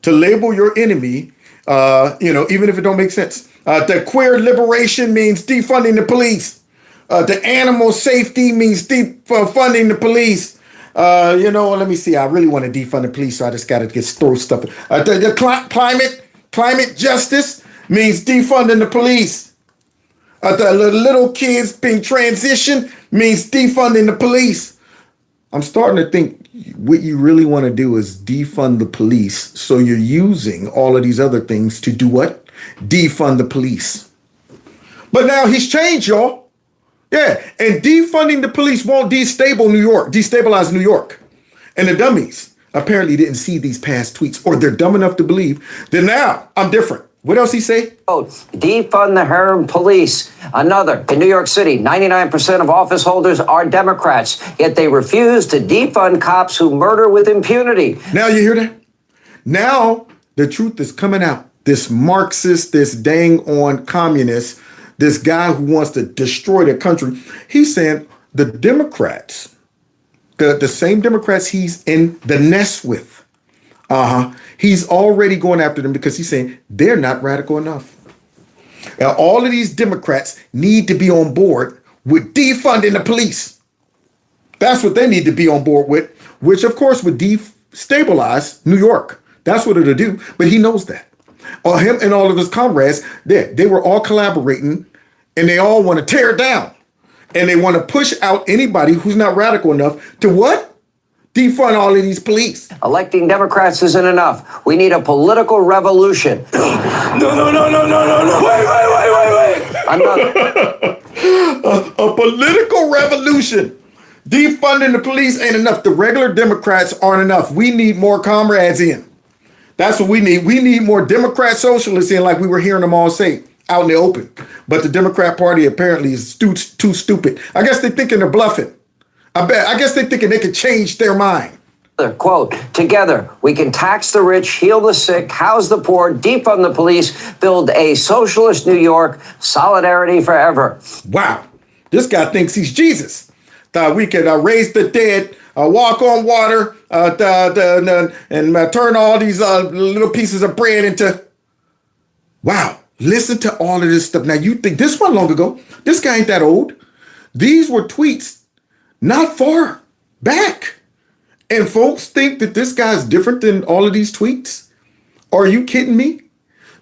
to label your enemy, even if it don't make sense. The queer liberation means defunding the police. The animal safety means defunding the police. Let me see. I really want to defund the police, so I just got to throw stuff. Climate justice means defunding the police. The little kids being transitioned means defunding the police. I'm starting to think what you really want to do is defund the police. So you're using all of these other things to do what? Defund the police. But now he's changed, y'all. Yeah, and defunding the police won't destabilize New York. And the dummies apparently didn't see these past tweets, or they're dumb enough to believe that now I'm different. What else he say? Oh, defund the harem police. Another, in New York City, 99% of office holders are Democrats, yet they refuse to defund cops who murder with impunity. Now you hear that? Now the truth is coming out. This Marxist, this dang on communist, this guy who wants to destroy the country. He's saying the Democrats, the same Democrats he's in the nest with, he's already going after them because he's saying they're not radical enough. Now, all of these Democrats need to be on board with defunding the police. That's what they need to be on board with, which of course would destabilize New York. That's what it'll do. But he knows that. Him and all of his comrades, they were all collaborating, and they all want to tear it down. And they want to push out anybody who's not radical enough to what? Defund all of these police. Electing Democrats isn't enough. We need a political revolution. No. Wait. Another. A political revolution. Defunding the police ain't enough. The regular Democrats aren't enough. We need more comrades in. That's what we need. We need more Democrat socialists in, like we were hearing them all say out in the open. But the Democrat Party apparently is too stupid. I guess they're thinking they're bluffing. I guess they're thinking they could change their mind. Quote, together, we can tax the rich, heal the sick, house the poor, defund the police, build a socialist New York, solidarity forever. Wow. This guy thinks he's Jesus. That we could raise the dead, walk on water, and turn all these little pieces of bread into... Wow. Listen to all of this stuff. Now, you think this one long ago. This guy ain't that old. These were tweets not far back. And folks think that this guy's different than all of these tweets. Are you kidding me?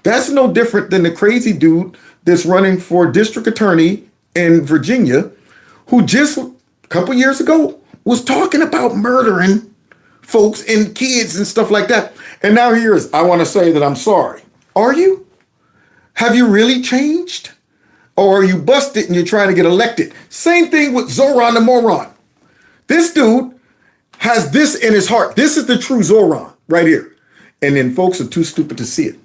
That's no different than the crazy dude that's running for district attorney in Virginia, who just a couple years ago was talking about murdering folks and kids and stuff like that. And now here is, I want to say that I'm sorry. Are you? Have you really changed? Or are you busted and you're trying to get elected? Same thing with Zohran the moron. This dude has this in his heart. This is the true Zohran right here. And then folks are too stupid to see it.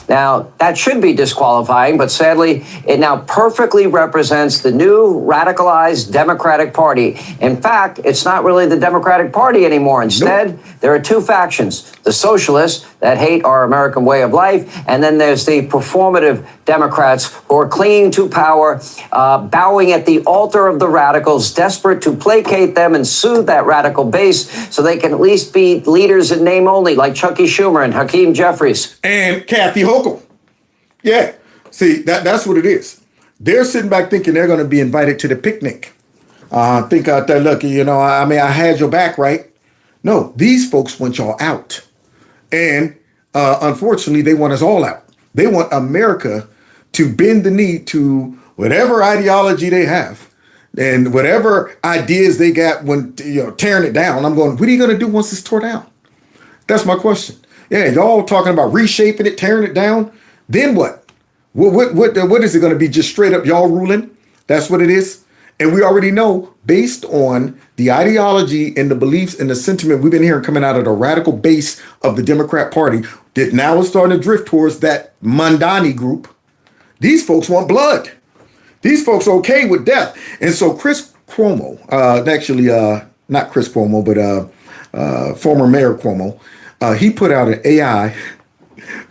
Now, that should be disqualifying, but sadly, it now perfectly represents the new radicalized Democratic Party. In fact, it's not really the Democratic Party anymore. Instead, there are two factions, the Socialists that hate our American way of life, and then there's the performative Democrats who are clinging to power, bowing at the altar of the radicals, desperate to placate them and soothe that radical base so they can at least be leaders in name only, like Chucky Schumer and Hakeem Jeffries. And Kathy Hochul. Yeah. See, that's what it is. They're sitting back thinking they're going to be invited to the picnic. Think out there, look, I had your back, right? No, these folks want y'all out. And unfortunately, they want us all out. They want America to bend the knee to whatever ideology they have and whatever ideas they got when tearing it down. I'm going, what are you going to do once it's tore down? That's my question. Yeah, y'all talking about reshaping it, tearing it down. Then what? What is it going to be? Just straight up y'all ruling? That's what it is. And we already know, based on the ideology and the beliefs and the sentiment we've been hearing coming out of the radical base of the Democrat Party, that now is starting to drift towards that Mamdani group. These folks want blood. These folks are okay with death. And so Chris Cuomo, not Chris Cuomo, but former Mayor Cuomo, he put out an AI,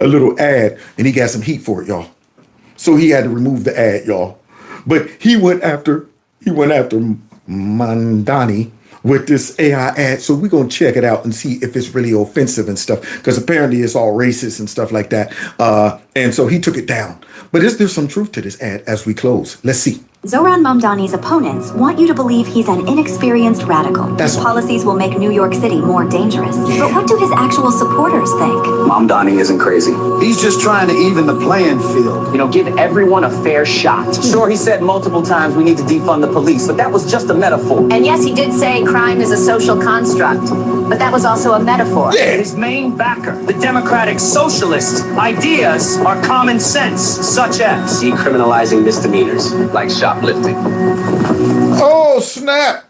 a little ad, and he got some heat for it, y'all. So he had to remove the ad, y'all. But he went after Mamdani with this AI ad. So we're going to check it out and see if it's really offensive and stuff, because apparently it's all racist and stuff like that. And so he took it down. But is there some truth to this ad as we close? Let's see. Zohran Mamdani's opponents want you to believe he's an inexperienced radical. His policies will make New York City more dangerous. Yeah. But what do his actual supporters think? Mamdani isn't crazy. He's just trying to even the playing field. You know, give everyone a fair shot. Sure, he said multiple times we need to defund the police, but that was just a metaphor. And yes, he did say crime is a social construct, but that was also a metaphor. Yeah. His main backer, the Democratic Socialist, ideas are common sense, such as decriminalizing misdemeanors, like shoplifting. Oh, snap.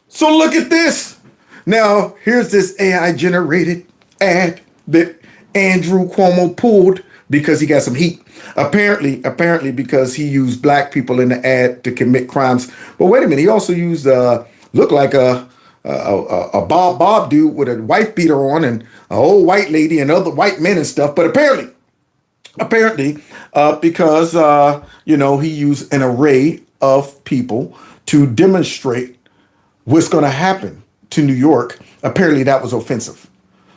So look at this. Now, here's this AI generated ad that Andrew Cuomo pulled because he got some heat. Apparently because he used black people in the ad to commit crimes. But wait a minute, he also used looked like a Bob dude with a wife beater on and an old white lady and other white men and stuff. But apparently, because he used an array of people to demonstrate what's going to happen to New York. Apparently that was offensive.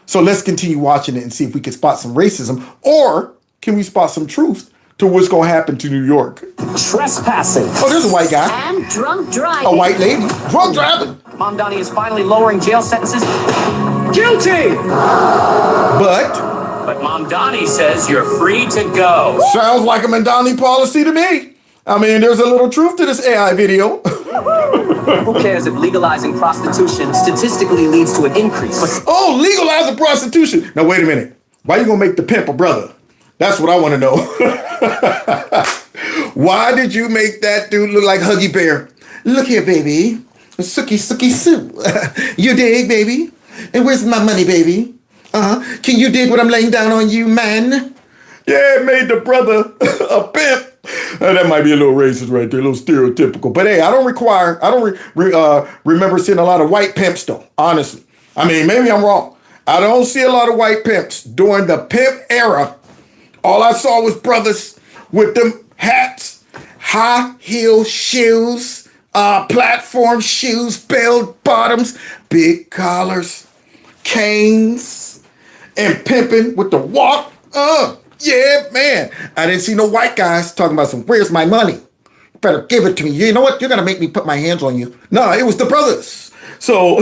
So let's continue watching it and see if we can spot some racism, or can we spot some truth to what's going to happen to New York. Trespassing. Oh, there's a white guy. And drunk driving. A white lady. Drunk driving. Mamdani is finally lowering jail sentences. Guilty! But Mamdani says you're free to go. Sounds like a Mamdani policy to me. I mean, there's a little truth to this AI video. Who cares if legalizing prostitution statistically leads to an increase? Oh, legalizing prostitution. Now, wait a minute. Why are you going to make the pimp a brother? That's what I want to know. Why did you make that dude look like Huggy Bear? Look here, baby. Sookie Sue. You dig, baby? And where's my money, baby? Can you dig what I'm laying down on you, man? Yeah, it made the brother a pimp. That might be a little racist right there, a little stereotypical. But hey, I don't remember seeing a lot of white pimps though, honestly. I mean, maybe I'm wrong. I don't see a lot of white pimps during the pimp era. All I saw was brothers with them hats, high heel shoes, platform shoes, bell bottoms, big collars, canes, and pimping with the walk. Yeah, man. I didn't see no white guys talking about where's my money? You better give it to me. You know what? You're going to make me put my hands on you. No, it was the brothers. So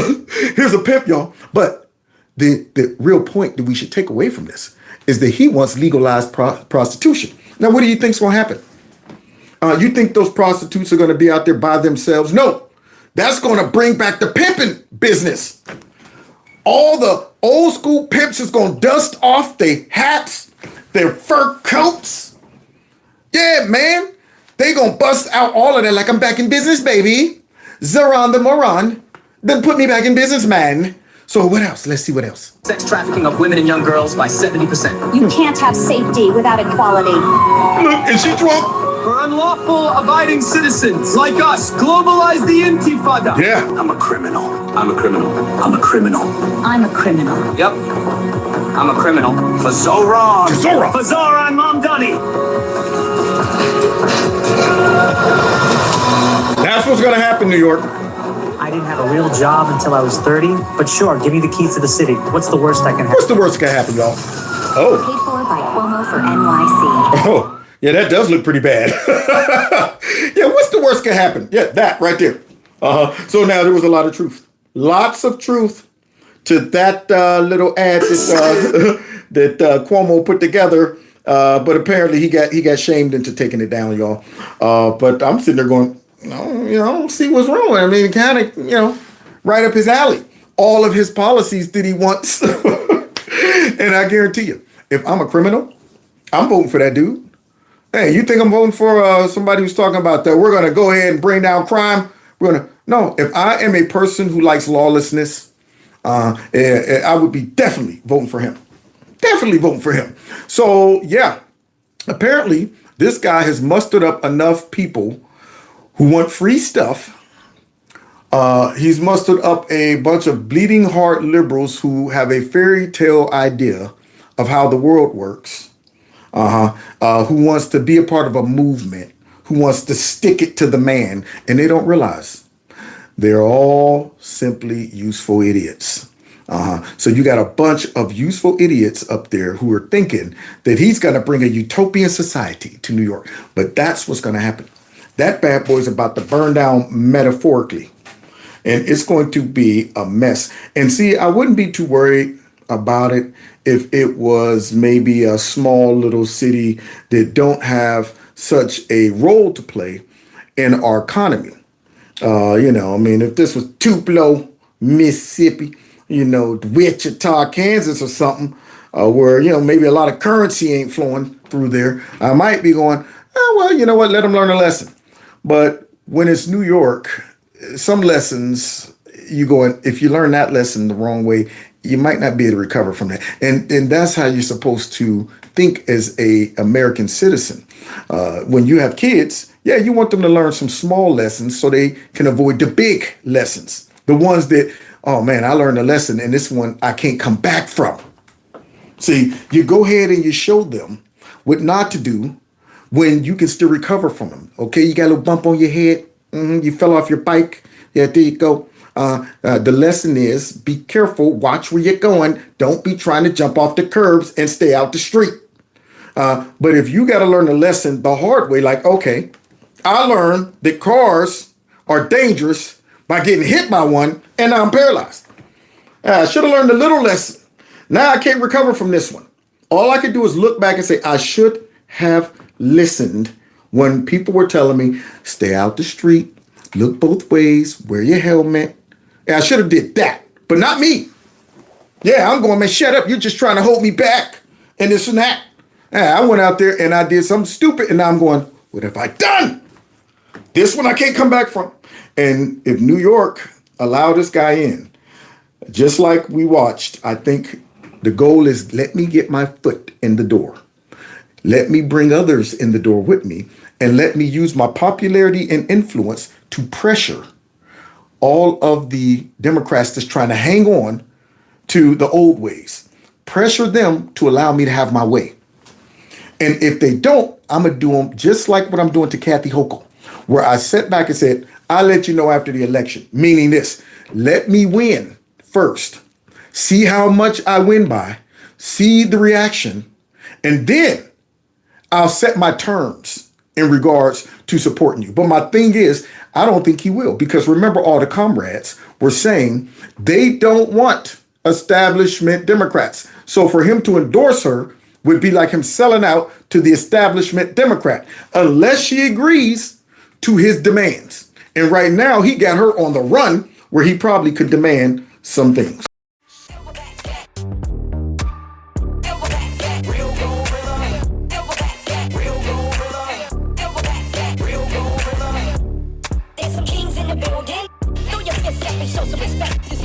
here's a pimp, y'all. But the real point that we should take away from this is that he wants legalized prostitution. Now, what do you think's going to happen? You think those prostitutes are going to be out there by themselves? No. That's going to bring back the pimping business. All the old school pimps is going to dust off their hats, their fur coats. Yeah, man. They gonna bust out all of that like I'm back in business, baby. Zohran the moron. Then put me back in business, man. So what else? Let's see what else. Sex trafficking of women and young girls by 70%. You can't have safety without equality. Look, is she drunk? For unlawful abiding citizens like us, globalize the intifada. Yeah. I'm a criminal. I'm a criminal. I'm a criminal. I'm a criminal. Yep. I'm a criminal. For Zohran. For Zohran Mamdani. That's what's gonna happen, New York. I didn't have a real job until I was 30, but sure, give me the keys to the city. What's the worst that can happen? What's the worst that can happen, y'all? Oh. Paid for by Cuomo for NYC. Oh, yeah, that does look pretty bad. Yeah, what's the worst that can happen? Yeah, that right there. So now there was a lot of truth. Lots of truth to that little ad that Cuomo put together. But apparently he got shamed into taking it down, y'all. But I'm sitting there going, I don't see what's wrong with it. I mean, kind of, right up his alley. All of his policies that he wants. And I guarantee you, if I'm a criminal, I'm voting for that dude. Hey, you think I'm voting for somebody who's talking about that? We're going to go ahead and bring down crime. No. If I am a person who likes lawlessness, I would be definitely voting for him. Definitely voting for him. So yeah, apparently this guy has mustered up enough people who want free stuff. He's mustered up a bunch of bleeding heart liberals who have a fairy tale idea of how the world works, who wants to be a part of a movement, who wants to stick it to the man, and they don't realize they're all simply useful idiots. So you got a bunch of useful idiots up there who are thinking that he's going to bring a utopian society to New York. But that's what's going to happen. That bad boy is about to burn down metaphorically. And it's going to be a mess. And see, I wouldn't be too worried about it if it was maybe a small little city that don't have such a role to play in our economy. If this was Tupelo, Mississippi, Wichita, Kansas or something, where, maybe a lot of currency ain't flowing through there, I might be going, oh, well, you know what, let them learn a lesson. But when it's New York, some lessons if you learn that lesson the wrong way, you might not be able to recover from that. And that's how you're supposed to think as a American citizen. When you have kids, you want them to learn some small lessons so they can avoid the big lessons. The ones that, oh man, I learned a lesson and this one I can't come back from. See, you go ahead and you show them what not to do when you can still recover from them. Okay, you got a little bump on your head. You fell off your bike. Yeah, there you go. The lesson is be careful. Watch where you're going. Don't be trying to jump off the curbs and stay out the street. But if you got to learn a lesson the hard way, like, okay, I learned that cars are dangerous by getting hit by one, and now I'm paralyzed. I should have learned a little lesson. Now I can't recover from this one. All I could do is look back and say, I should have listened when people were telling me, stay out the street, look both ways, wear your helmet. I should have did that, but not me. Yeah, I'm going, man, shut up. You're just trying to hold me back and this and that. I went out there and I did something stupid, and now I'm going, what have I done? This one I can't come back from. And if New York allowed this guy in, just like we watched, I think the goal is let me get my foot in the door. Let me bring others in the door with me, and let me use my popularity and influence to pressure all of the Democrats that's trying to hang on to the old ways. Pressure them to allow me to have my way. And if they don't, I'm going to do them just like what I'm doing to Kathy Hochul, where I sat back and said, I'll let you know after the election, meaning this, let me win first, see how much I win by, see the reaction, and then I'll set my terms in regards to supporting you. But my thing is, I don't think he will, because remember, all the comrades were saying they don't want establishment Democrats. So for him to endorse her would be like him selling out to the establishment Democrat, unless she agrees to his demands. And right now he got her on the run where he probably could demand some things. There's some kings in the building. Throw your fist at me, show some respect.